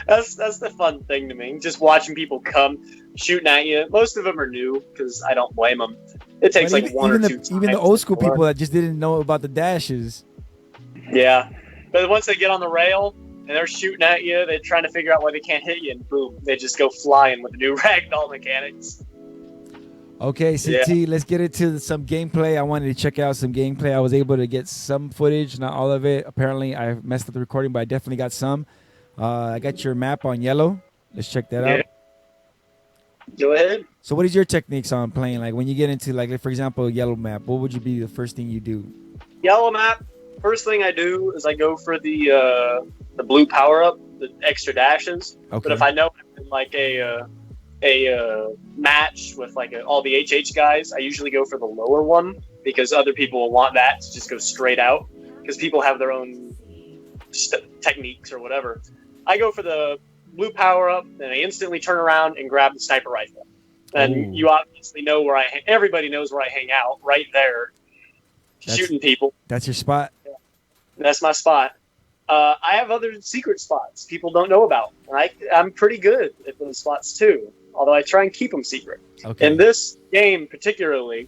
Speaker 2: That's the fun thing to me. Just watching people come shooting at you. Most of them are new because I don't blame them. It takes
Speaker 1: But
Speaker 2: like one or two times.
Speaker 1: Even the old school people that just didn't know about the dashes.
Speaker 2: Yeah, but once they get on the rail and they're shooting at you, they're trying to figure out why they can't hit you, and boom, they just go flying with the new ragdoll mechanics.
Speaker 1: Okay, CT, let's get into some gameplay. I wanted to check out some gameplay. I was able to get some footage, not all of it. Apparently, I messed up the recording, but I definitely got some. I got your map on yellow. Let's check that out.
Speaker 2: Go ahead.
Speaker 1: So what is your techniques on playing? Like when you get into like for example, yellow map, what would you be the first thing you do?
Speaker 2: Yellow map, first thing I do is I go for the blue power-up, the extra dashes.
Speaker 1: Okay.
Speaker 2: But if I know I'm in like a match with like all the HH guys, I usually go for the lower one because other people will want that to just go straight out because people have their own techniques or whatever. I go for the blue power up, and I instantly turn around and grab the sniper rifle. And you obviously know where everybody knows where I hang out, right there, shooting people.
Speaker 1: That's your spot?
Speaker 2: Yeah. That's my spot. I have other secret spots people don't know about. And I'm pretty good at those spots too, although I try and keep them secret.
Speaker 1: Okay.
Speaker 2: In this game particularly,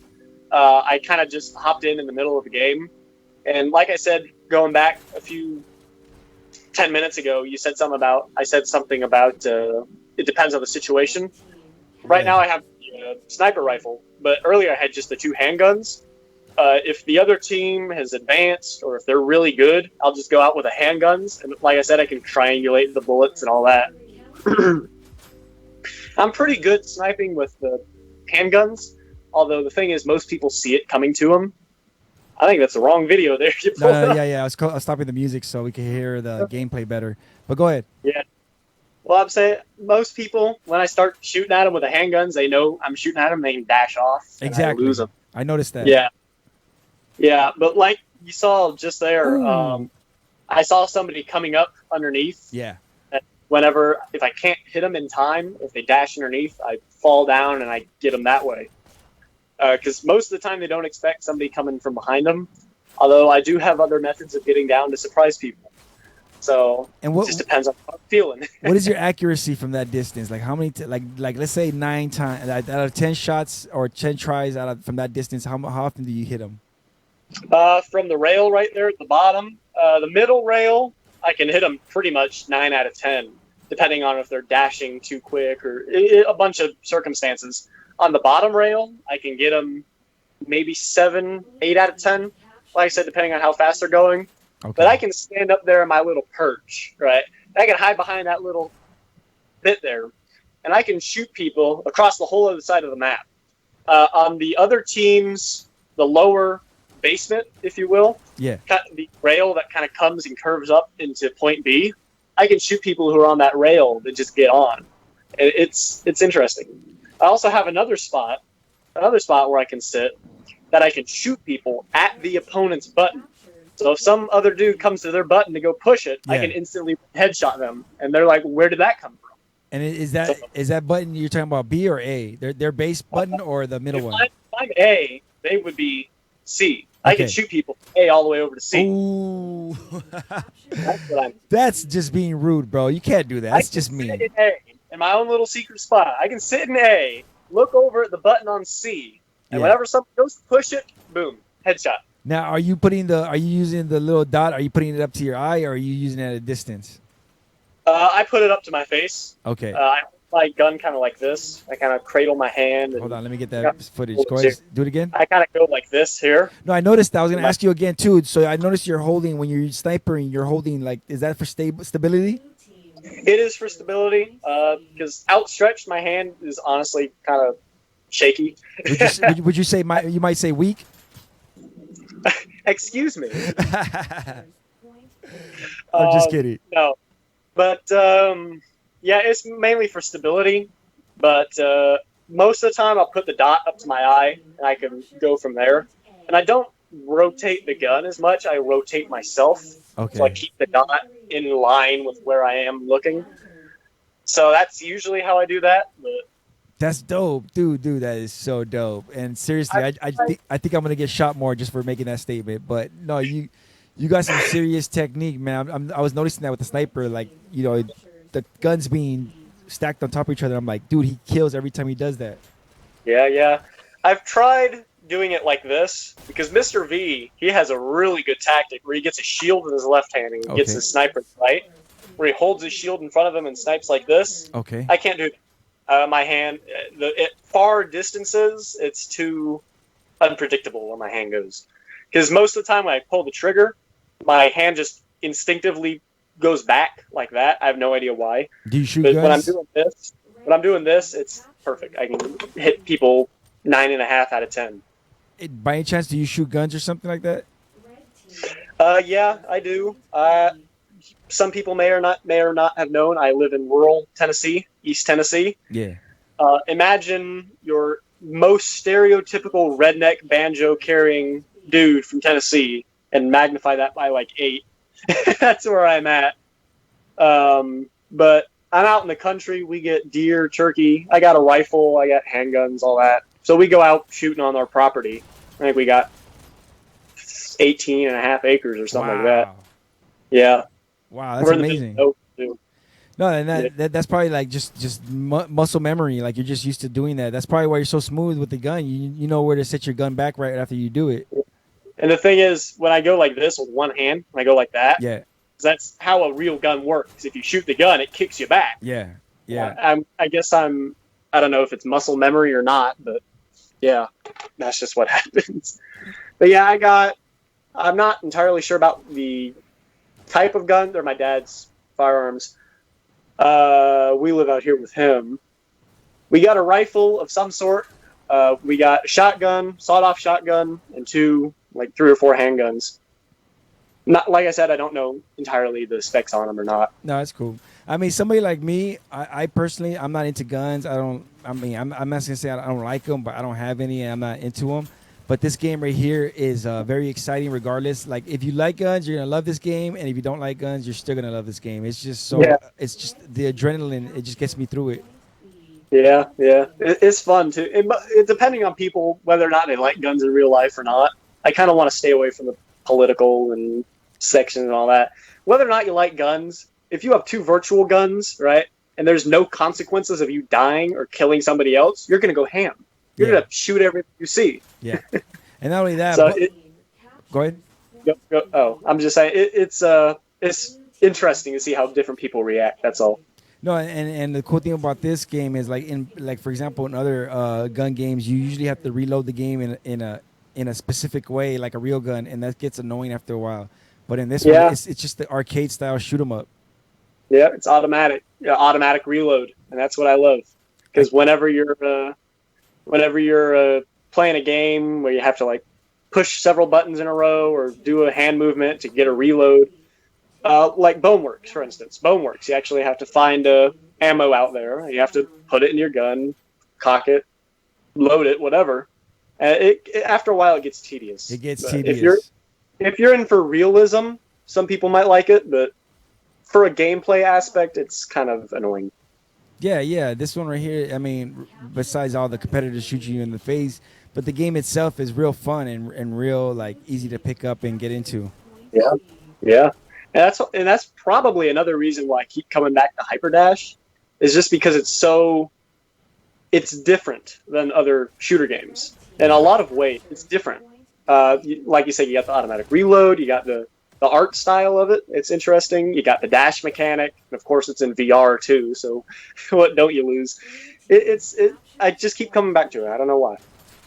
Speaker 2: I kind of just hopped in the middle of the game. And like I said, going back a few 10 minutes ago, I said something about it depends on the situation. Right now I have a sniper rifle, but earlier I had just the 2 handguns. If the other team has advanced or if they're really good, I'll just go out with the handguns. And like I said, I can triangulate the bullets and all that. I'm pretty good sniping with the handguns, although the thing is most people see it coming to them. I think that's the wrong video there.
Speaker 1: Yeah. I was stopping the music so we could hear the gameplay better. But go ahead.
Speaker 2: Yeah. Well, I'm saying most people, when I start shooting at them with the handguns, they know I'm shooting at them. They can dash off.
Speaker 1: Exactly.
Speaker 2: I lose them.
Speaker 1: I noticed that.
Speaker 2: Yeah. Yeah, but like you saw just there, I saw somebody coming up underneath.
Speaker 1: Yeah.
Speaker 2: If I can't hit them in time, if they dash underneath, I fall down and I get them that way. Because most of the time they don't expect somebody coming from behind them. Although I do have other methods of getting down to surprise people. So it just depends on how I'm feeling.
Speaker 1: What is your accuracy from that distance? Like how many? Like let's say 9 times out of 10 shots or 10 tries from that distance. How often do you hit them?
Speaker 2: From the rail right there at the bottom, the middle rail, I can hit them pretty much 9 out of 10, depending on if they're dashing too quick or a bunch of circumstances. On the bottom rail, I can get them maybe 7, 8 out of 10. Like I said, depending on how fast they're going. Okay. But I can stand up there in my little perch, right? I can hide behind that little bit there, and I can shoot people across the whole other side of the map. On the other teams, the lower basement, if you will, the rail that kind of comes and curves up into point B, I can shoot people who are on that rail that just get on. It's interesting. I also have another spot where I can sit that I can shoot people at the opponent's button. So if some other dude comes to their button to go push it, I can instantly headshot them, and they're like, "Where did that come from?"
Speaker 1: And is that button you're talking about B or A? Their base button or the middle one?
Speaker 2: If I'm A, they would be C. I can shoot people A all the way over to C.
Speaker 1: Ooh.
Speaker 2: That's what I'm.
Speaker 1: That's just being rude, bro. You can't do that. That's just mean.
Speaker 2: I can sit in A, in my own little secret spot. I can sit in A, look over at the button on C, and whenever somebody goes to push it, boom, headshot.
Speaker 1: Now, are you using the little dot? Are you putting it up to your eye, or are you using it at a distance?
Speaker 2: I put it up to my face.
Speaker 1: Okay.
Speaker 2: I hold my gun kind of like this. I kind of cradle my hand.
Speaker 1: Hold on, let me get that footage. Go ahead, do it again.
Speaker 2: I kind of go like this here.
Speaker 1: No, I noticed that. I was going to ask you again, too. So I noticed you're holding, when you're snipering, you're holding, like, is that for stability?
Speaker 2: It is for stability, because outstretched, my hand is honestly kind of shaky.
Speaker 1: Would you say, you might say weak?
Speaker 2: Excuse me.
Speaker 1: I'm just kidding.
Speaker 2: No, but yeah, it's mainly for stability. But most of the time, I'll put the dot up to my eye, and I can go from there. And I don't rotate the gun as much. I rotate myself, so I
Speaker 1: Okay.
Speaker 2: keep the dot in line with where I am looking. So that's usually how I do that. But
Speaker 1: That's dope, dude. That is so dope. And seriously,
Speaker 2: I,
Speaker 1: I think I'm gonna get shot more just for making that statement. But no, you got some serious technique, man. I was noticing that with the sniper, like the guns being stacked on top of each other. I'm like, dude, he kills every time he does that.
Speaker 2: yeah, yeah. I've tried doing it like this because Mr. V, he has a really good tactic where he gets a shield in his left hand and he gets
Speaker 1: Okay.
Speaker 2: his sniper right, where he holds his shield in front of him and snipes like this.
Speaker 1: Okay.
Speaker 2: I can't do that. My hand, at far distances, it's too unpredictable where my hand goes. Because most of the time when I pull the trigger, my hand just instinctively goes back like that. I have no idea why.
Speaker 1: Do you shoot
Speaker 2: But
Speaker 1: guns?
Speaker 2: when I'm doing this, it's perfect. I can hit people 9.5 out of 10.
Speaker 1: By any chance, do you shoot guns or something like that?
Speaker 2: Yeah, I do. Some people may or not have known I live in rural Tennessee, East Tennessee.
Speaker 1: Yeah.
Speaker 2: Imagine your most stereotypical redneck banjo carrying dude from Tennessee and magnify that by like 8. That's where I'm at. But I'm out in the country. We get deer, turkey. I got a rifle. I got handguns, all that. So we go out shooting on our property. I think we got 18.5 acres or something like that.
Speaker 1: Wow.
Speaker 2: Yeah.
Speaker 1: Wow, that's
Speaker 2: We're in the
Speaker 1: amazing.
Speaker 2: middle of nowhere, too.
Speaker 1: No, and
Speaker 2: Yeah.
Speaker 1: that's probably like just muscle memory. Like you're just used to doing that. That's probably why you're so smooth with the gun. You know where to set your gun back right after you do it.
Speaker 2: And the thing is, when I go like this with one hand, when I go like that,
Speaker 1: Yeah,
Speaker 2: that's how a real gun works. If you shoot the gun, it kicks you back.
Speaker 1: yeah, yeah.
Speaker 2: I guess I don't know if it's muscle memory or not, but yeah, that's just what happens. But yeah, I'm not entirely sure about the type of gun. They're my dad's firearms. We live out here with him. We got a rifle of some sort. We got a shotgun, sawed-off shotgun, and 3 or 4 handguns. Not like I said, I don't know entirely the specs on them or not.
Speaker 1: No, that's cool. I mean, somebody like me, I personally, I'm not into guns. I don't. I mean, I'm not gonna say I don't like them, but I don't have any, and I'm not into them. But this game right here is very exciting, regardless. Like, if you like guns, you're gonna love this game, and if you don't like guns, you're still gonna love this game. It's just so.
Speaker 2: Yeah.
Speaker 1: It's just the adrenaline. It just gets me through it.
Speaker 2: Yeah, yeah, it's fun too. Depending on people whether or not they like guns in real life or not. I kind of want to stay away from the political and sections and all that. Whether or not you like guns, if you have 2 virtual guns, right, and there's no consequences of you dying or killing somebody else, you're gonna go ham. You're
Speaker 1: Yeah.
Speaker 2: gonna shoot everything you see.
Speaker 1: Yeah, and not only that,
Speaker 2: So
Speaker 1: but, go ahead.
Speaker 2: I'm just saying it's interesting to see how different people react. That's all.
Speaker 1: No, and the cool thing about this game is like for example in other gun games you usually have to reload the game in a specific way like a real gun, and that gets annoying after a while. But in this
Speaker 2: Yeah.
Speaker 1: one, it's just the arcade style shoot 'em up.
Speaker 2: Yeah, it's automatic. Yeah, automatic reload, and that's what I love. Because whenever you're playing a game where you have to like push several buttons in a row or do a hand movement to get a reload, like Boneworks, for instance. Boneworks, you actually have to find ammo out there. You have to put it in your gun, cock it, load it, whatever. After a while, it gets tedious.
Speaker 1: It gets
Speaker 2: But
Speaker 1: tedious.
Speaker 2: If you're in for realism, some people might like it, but for a gameplay aspect, it's kind of annoying.
Speaker 1: Yeah. This one right here, I mean, besides all the competitors shooting you in the face, but the game itself is real fun and real like easy to pick up and get into.
Speaker 2: Yeah, yeah, and that's probably another reason why I keep coming back to hyperdash, is just because it's different than other shooter games in a lot of ways. It's different. Like you said, you got the automatic reload, you got the art style of it. It's interesting. You got the dash mechanic, and of course, it's in VR too. So, what don't you lose? I just keep coming back to it. I don't know why.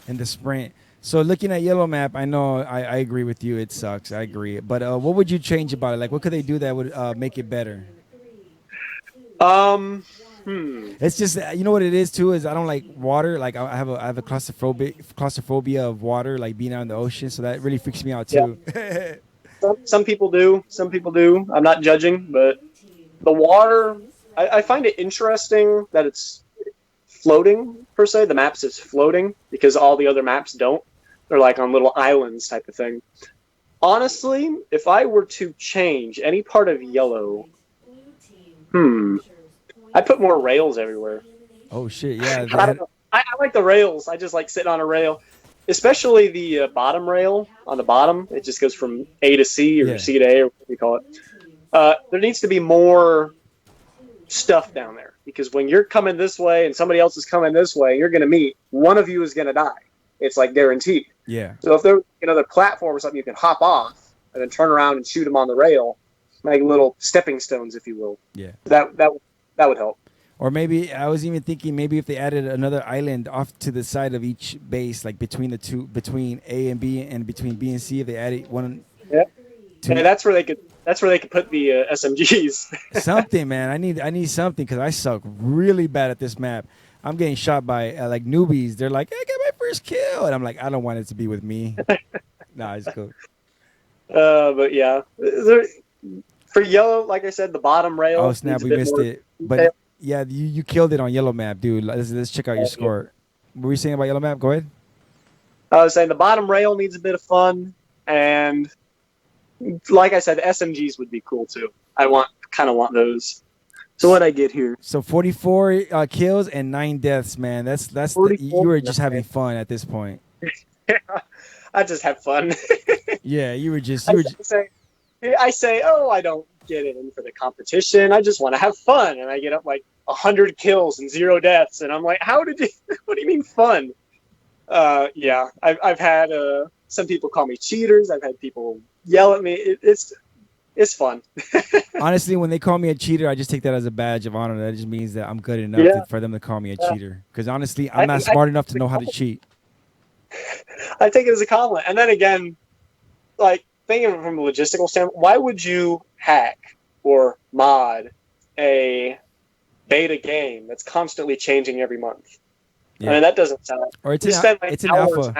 Speaker 1: And the sprint. So looking at Yellow Map, I know I agree with you. It sucks. I agree. But what would you change about it? Like, what could they do that would make it better? It's just you know what it is too is I don't like water. Like I have a claustrophobia of water, like being out in the ocean. So that really freaks me out too.
Speaker 2: Some people do. Some people do. I'm not judging, but the water, I find it interesting that it's floating per se. The maps is floating because all the other maps don't. They're like on little islands type of thing. Honestly, if I were to change any part of yellow, I put more rails everywhere.
Speaker 1: Oh shit, yeah.
Speaker 2: I don't know. I like the rails. I just like sitting on a rail, especially the bottom rail on the bottom. It just goes from A to C or C to A or what you call it. There needs to be more stuff down there because when you're coming this way and somebody else is coming this way, you're going to meet. One of you is going to die. It's like guaranteed.
Speaker 1: Yeah.
Speaker 2: So if there's another platform or something, you can hop off and then turn around and shoot them on the rail, like little stepping stones, if you will.
Speaker 1: Yeah.
Speaker 2: That would help.
Speaker 1: Or maybe I was even thinking maybe if they added another island off to the side of each base, like between the two, between A and B and between B and C, if they added one.
Speaker 2: Yeah. And that's where they could put the SMGs.
Speaker 1: Something, man. I need something because I suck really bad at this map. I'm getting shot by like newbies. They're like, I got my first kill, and I'm like, I don't want it to be with me. Nah, it's cool.
Speaker 2: But yeah, for yellow, like I said, the bottom rail.
Speaker 1: Oh snap, we missed it. But yeah, you killed it on yellow map, dude. Let's check out your score. What were you saying about yellow map? Go ahead.
Speaker 2: I was saying the bottom rail needs a bit of fun, and like I said, SMGs would be cool too. I kind of want those. So what I get here?
Speaker 1: So 44 kills and 9 deaths, man. You were just having fun at this point.
Speaker 2: I just have fun.
Speaker 1: Yeah, you were just.
Speaker 2: I say, oh, I don't get it in for the competition. I just want to have fun, and I get up like 100 kills and 0 deaths, and I'm like, how did you? What do you mean fun? Yeah, I've had some people call me cheaters. I've had people yell at me. It's fun.
Speaker 1: Honestly, when they call me a cheater, I just take that as a badge of honor. That just means that I'm good enough for them to call me a cheater. Because honestly, I'm not smart enough to know how to cheat.
Speaker 2: I take it as a compliment. And then again, like thinking from a logistical standpoint, why would you hack or mod a beta game that's constantly changing every month? Yeah. I mean, that doesn't sound.
Speaker 1: Or it's an alpha.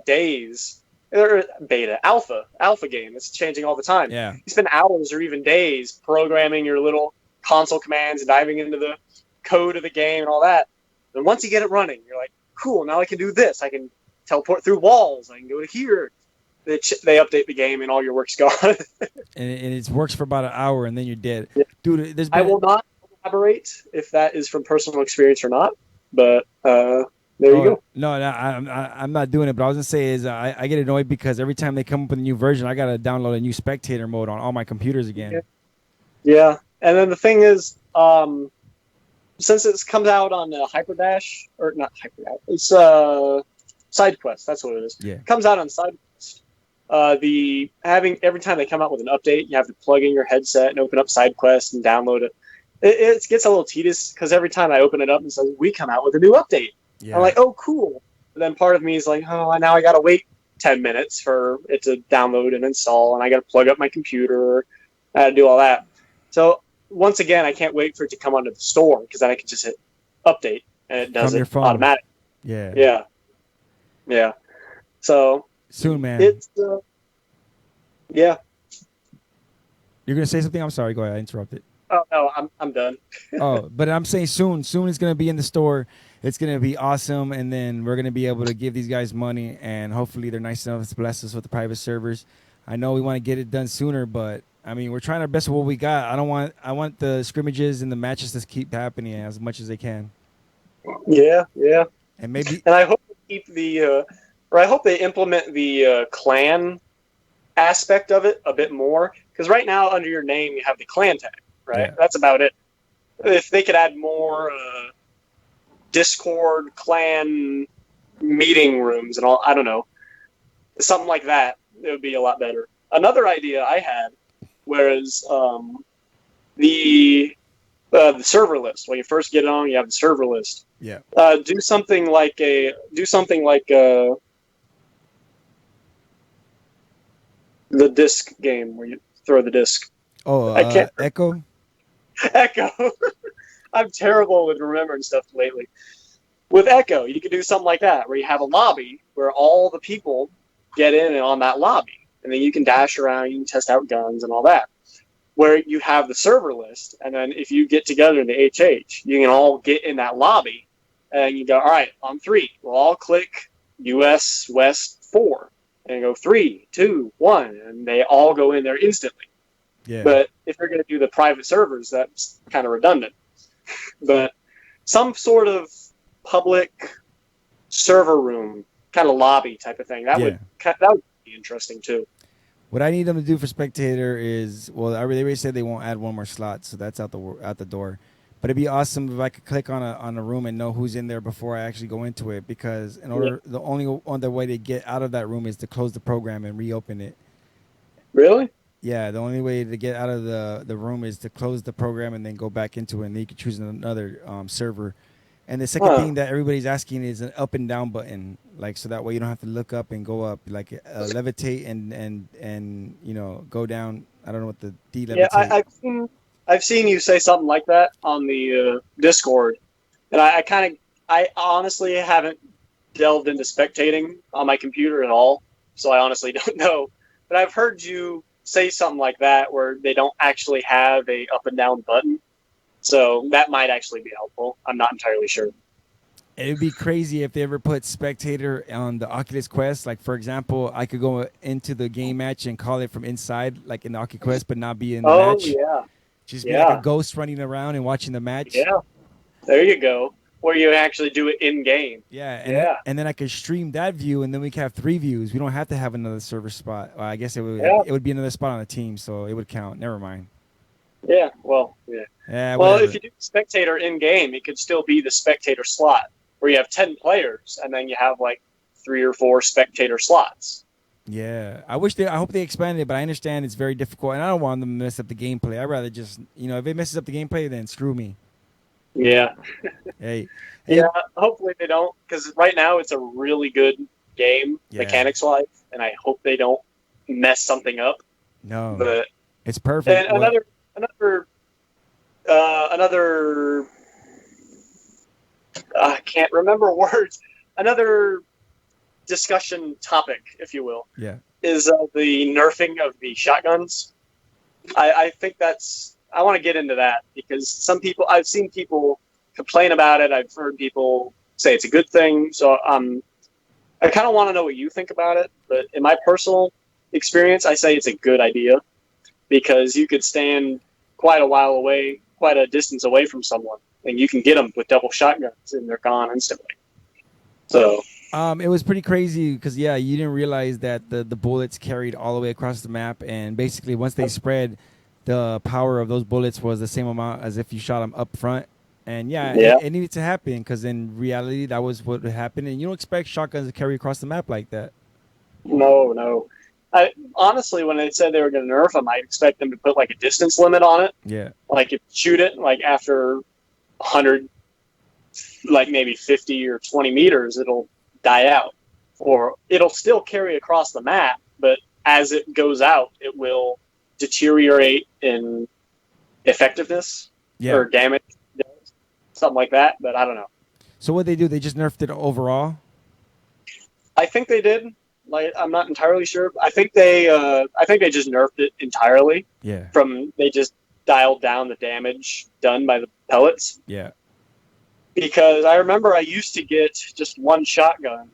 Speaker 2: Days. Or beta, alpha game. It's changing all the time.
Speaker 1: Yeah.
Speaker 2: You spend hours or even days programming your little console commands and diving into the code of the game and all that. And once you get it running, you're like, cool, now I can do this. I can teleport through walls. I can go to here. They update the game and all your work's gone.
Speaker 1: and it works for about an hour and then you're dead. Yeah. Dude,
Speaker 2: I will not elaborate if that is from personal experience or not, but there you go.
Speaker 1: No, I'm not doing it. But I was gonna say is I get annoyed because every time they come up with a new version, I gotta download a new spectator mode on all my computers again.
Speaker 2: Yeah, and then the thing is, since it comes out on hyperdash or not hyperdash, it's SideQuest. That's what it is.
Speaker 1: Yeah,
Speaker 2: it comes out on SideQuest. Every time they come out with an update, you have to plug in your headset and open up SideQuest and download it. It gets a little tedious because every time I open it up, it says we come out with a new update. Yeah. I'm like, oh, cool. But then part of me is like, oh, now I got to wait 10 minutes for it to download and install, and I got to plug up my computer. I got to do all that. So once again, I can't wait for it to come onto the store because then I can just hit update, and it does it automatically.
Speaker 1: Yeah.
Speaker 2: Yeah. So
Speaker 1: soon, man.
Speaker 2: It's yeah.
Speaker 1: You're gonna say something? I'm sorry. Go ahead. I interrupted.
Speaker 2: Oh no, I'm done.
Speaker 1: Oh, but I'm saying soon. Soon it's gonna be in the store. It's going to be awesome, and then we're going to be able to give these guys money, and hopefully they're nice enough to bless us with the private servers. I know we want to get it done sooner, but, I mean, we're trying our best with what we got. I want the scrimmages and the matches to keep happening as much as they can.
Speaker 2: Yeah.
Speaker 1: And maybe...
Speaker 2: And I hope they keep I hope they implement the clan aspect of it a bit more, because right now, under your name, you have the clan tag, right? Yeah. That's about it. If they could add more... Discord clan meeting rooms and all, I don't know, something like that, it would be a lot better. Another idea I had was the server list. When you first get on, you have the server list.
Speaker 1: Yeah.
Speaker 2: Do something like the disc game where you throw the disc.
Speaker 1: Oh, I can't. Echo.
Speaker 2: I'm terrible with remembering stuff lately. With Echo, you could do something like that, where you have a lobby where all the people get in and on that lobby. and then you can dash around, you can test out guns and all that. Where you have the server list, and then if you get together in the HH, you can all get in that lobby, and you go, all right, on three, we'll all click US West 4, and go 3, 2, 1, and they all go in there instantly.
Speaker 1: Yeah.
Speaker 2: But if you're going to do the private servers, that's kind of redundant. But some sort of public server room, kind of lobby type of thing, that would be interesting too.
Speaker 1: What I need them to do for spectator is, well, they already said they won't add one more slot, so that's out the door. But it'd be awesome if I could click on a room and know who's in there before I actually go into it, because the only other way to get out of that room is to close the program and reopen it.
Speaker 2: Really?
Speaker 1: Yeah, the only way to get out of the room is to close the program and then go back into it, and then you can choose another server. And the second thing that everybody's asking is an up and down button, like so that way you don't have to look up and go up, like levitate and go down. I don't know what the delevitate.
Speaker 2: Yeah, I've seen you say something like that on the Discord, and I honestly haven't delved into spectating on my computer at all, so I honestly don't know. But I've heard you say something like that where they don't actually have a up and down button. So that might actually be helpful. I'm not entirely sure.
Speaker 1: It would be crazy if they ever put spectator on the Oculus Quest. Like, for example, I could go into the game match and call it from inside, like in the Oculus Quest, but not be in the match.
Speaker 2: Oh, yeah.
Speaker 1: Just be like a ghost running around and watching the match.
Speaker 2: Yeah. There you go. Where you actually do it in-game.
Speaker 1: Yeah. And then I could stream that view, and then we could have 3 views. We don't have to have another server spot. Well, I guess it would be another spot on the team, so it would count. Never mind.
Speaker 2: Yeah, well, yeah. Well, if you do spectator in-game, it could still be the spectator slot, where you have 10 players, and then you have like 3 or 4 spectator slots.
Speaker 1: Yeah, I hope they expanded it, but I understand it's very difficult, and I don't want them to mess up the gameplay. I'd rather just, if it messes up the gameplay, then screw me.
Speaker 2: Yeah.
Speaker 1: Hey.
Speaker 2: Yeah, hopefully they don't, because right now it's a really good game, mechanics-wise, and I hope they don't mess something up.
Speaker 1: No,
Speaker 2: but
Speaker 1: it's perfect.
Speaker 2: And another I can't remember words. Another discussion topic, if you will, is the nerfing of the shotguns. I think I want to get into that because I've seen people complain about it. I've heard people say it's a good thing. So I kind of want to know what you think about it. But in my personal experience, I say it's a good idea because you could stand quite a distance away from someone, and you can get them with double shotguns, and they're gone instantly. So
Speaker 1: it was pretty crazy because you didn't realize that the bullets carried all the way across the map, and basically once they spread, the power of those bullets was the same amount as if you shot them up front. And it needed to happen because in reality that was what happened, and you don't expect shotguns to carry across the map like that.
Speaker 2: No. Honestly, when they said they were going to nerf them, I expect them to put like a distance limit on it.
Speaker 1: Yeah.
Speaker 2: Like if you shoot it like after 100, like maybe 50 or 20 meters, it'll die out. Or it'll still carry across the map, but as it goes out, it will deteriorate in effectiveness or damage, something like that. But I don't know.
Speaker 1: So what they do? They just nerfed it overall?
Speaker 2: I think they did. Like, I'm not entirely sure. I think they just nerfed it entirely.
Speaker 1: Yeah.
Speaker 2: They just dialed down the damage done by the pellets.
Speaker 1: Yeah.
Speaker 2: Because I remember I used to get just one shotgun,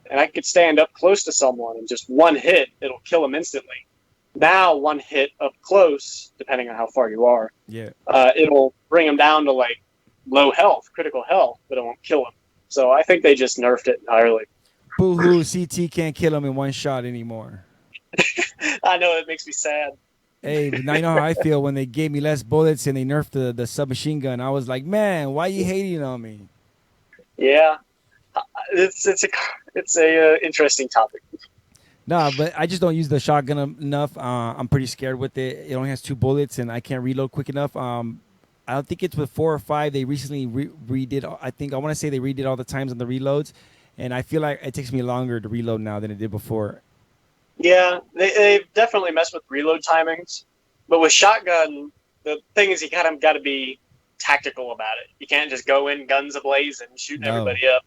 Speaker 2: and I could stand up close to someone, and just one hit, it'll kill them instantly. Now, one hit up close, depending on how far you are, it'll bring them down to like low health, critical health, but it won't kill them. So I think they just nerfed it entirely.
Speaker 1: Boo-hoo, CT can't kill him in one shot anymore.
Speaker 2: I know, it makes me sad.
Speaker 1: Hey, but now you know how I feel when they gave me less bullets and they nerfed the submachine gun. I was like, man, why are you hating on me?
Speaker 2: Yeah, it's a interesting topic.
Speaker 1: Nah, but I just don't use the shotgun enough. I'm pretty scared with it. It only has 2 bullets, and I can't reload quick enough. I don't think it's with 4 or 5. They recently redid. I want to say they redid all the times on the reloads. And I feel like it takes me longer to reload now than it did before. Yeah,
Speaker 2: they've definitely messed with reload timings. But with shotgun, the thing is you kind of got to be tactical about it. You can't just go in guns ablaze and shooting everybody up.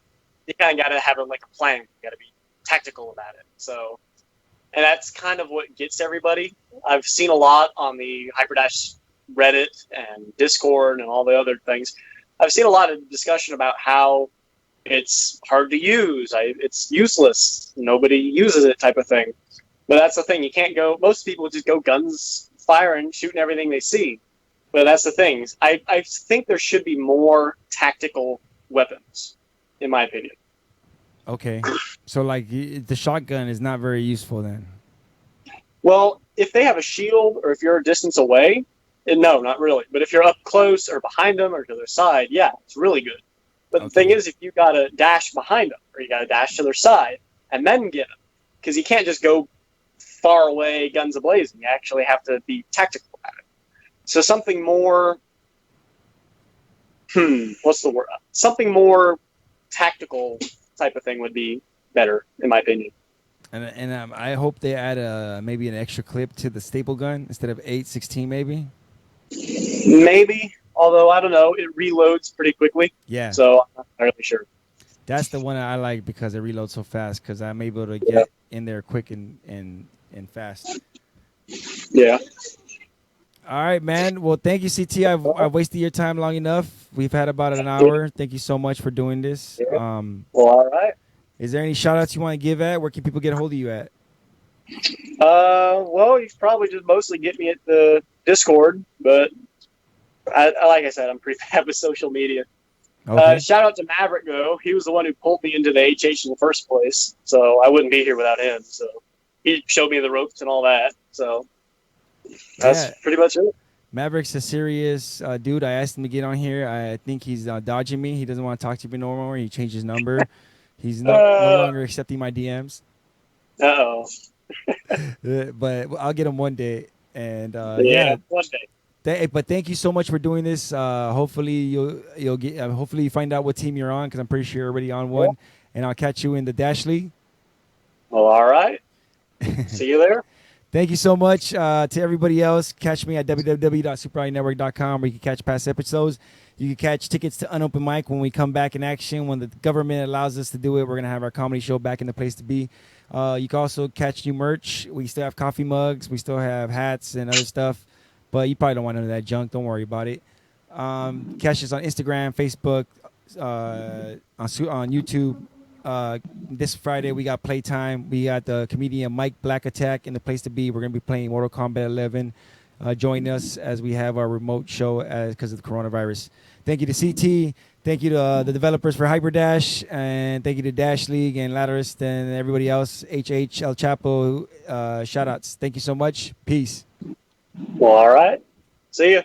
Speaker 2: You kind of got to have like a plan. You got to be tactical about it. So and that's kind of what gets everybody. I've seen a lot on the hyperdash Reddit and Discord and all the other things. I've seen a lot of discussion about how it's hard to use. It's useless. Nobody uses it, type of thing. But that's the thing. You can't go. Most people just go guns firing, shooting everything they see. But that's the thing. I think there should be more tactical weapons, in my opinion.
Speaker 1: Okay, so like the shotgun is not very useful then.
Speaker 2: Well, if they have a shield or if you're a distance away, no, not really. But if you're up close or behind them or to their side, yeah, it's really good. But the thing
Speaker 1: Okay.
Speaker 2: is, if you got to dash behind them or you got to dash to their side and then get them, because you can't just go far away, guns ablazing. You actually have to be tactical about it. So something more, what's the word? Something more tactical type of thing would be better, in my opinion.
Speaker 1: And I hope they add maybe an extra clip to the staple gun instead of 8.16 maybe.
Speaker 2: Maybe, although I don't know, it reloads pretty quickly,
Speaker 1: Yeah,
Speaker 2: so I'm not really sure.
Speaker 1: that's the one I like because it reloads so fast. Because I'm able to
Speaker 2: Yeah.
Speaker 1: get in there quick and fast.
Speaker 2: Yeah.
Speaker 1: All right, man. Well, thank you, CT. I've wasted your time long enough. We've had about an hour. Thank you so much for doing this.
Speaker 2: Yeah. Well, all right.
Speaker 1: Is there any shout outs you want to give at? Where can people get a hold of you at?
Speaker 2: Well, you probably just mostly get me at the Discord, but like I said, I'm pretty bad with social media.
Speaker 1: Okay.
Speaker 2: Shout out to Maverick, though. He was the one who pulled me into the HH in the first place, so I wouldn't be here without him. So he showed me the ropes and all that. So that's
Speaker 1: Yeah.
Speaker 2: pretty much it.
Speaker 1: Maverick's a serious dude. I asked him to get on here. I think he's dodging me. He doesn't want to talk to me no more. He changed his number. He's no
Speaker 2: Uh
Speaker 1: longer accepting my DMs.
Speaker 2: oh.
Speaker 1: But I'll get him one day. And
Speaker 2: Yeah,
Speaker 1: yeah,
Speaker 2: one day.
Speaker 1: but thank you so much for doing this. Hopefully you'll get. Hopefully you find out what team you're on because I'm pretty sure you're already on one. And I'll catch you in the Dash League.
Speaker 2: Well, all right. See you there.
Speaker 1: Thank you so much to everybody else. Catch me at www.superaudienetwork.com where you can catch past episodes. You can catch tickets to Unopen Mic when we come back in action. When the government allows us to do it, we're going to have our comedy show back in the place to be. You can also catch new merch. We still have coffee mugs. We still have hats and other stuff. But you probably don't want none of that junk. Don't worry about it. Catch us on Instagram, Facebook, on YouTube. This Friday we got Playtime. We got the comedian Mike Black Attack in the place to be. We're going to be playing Mortal Kombat 11. Join us as we have our remote show because of the coronavirus. Thank you to CT. Thank you to the developers for Hyperdash. And thank you to Dash League and Latterist and everybody else. HH, El Chapo, shout outs. Thank you so much. Peace.
Speaker 2: Well, all right. See you.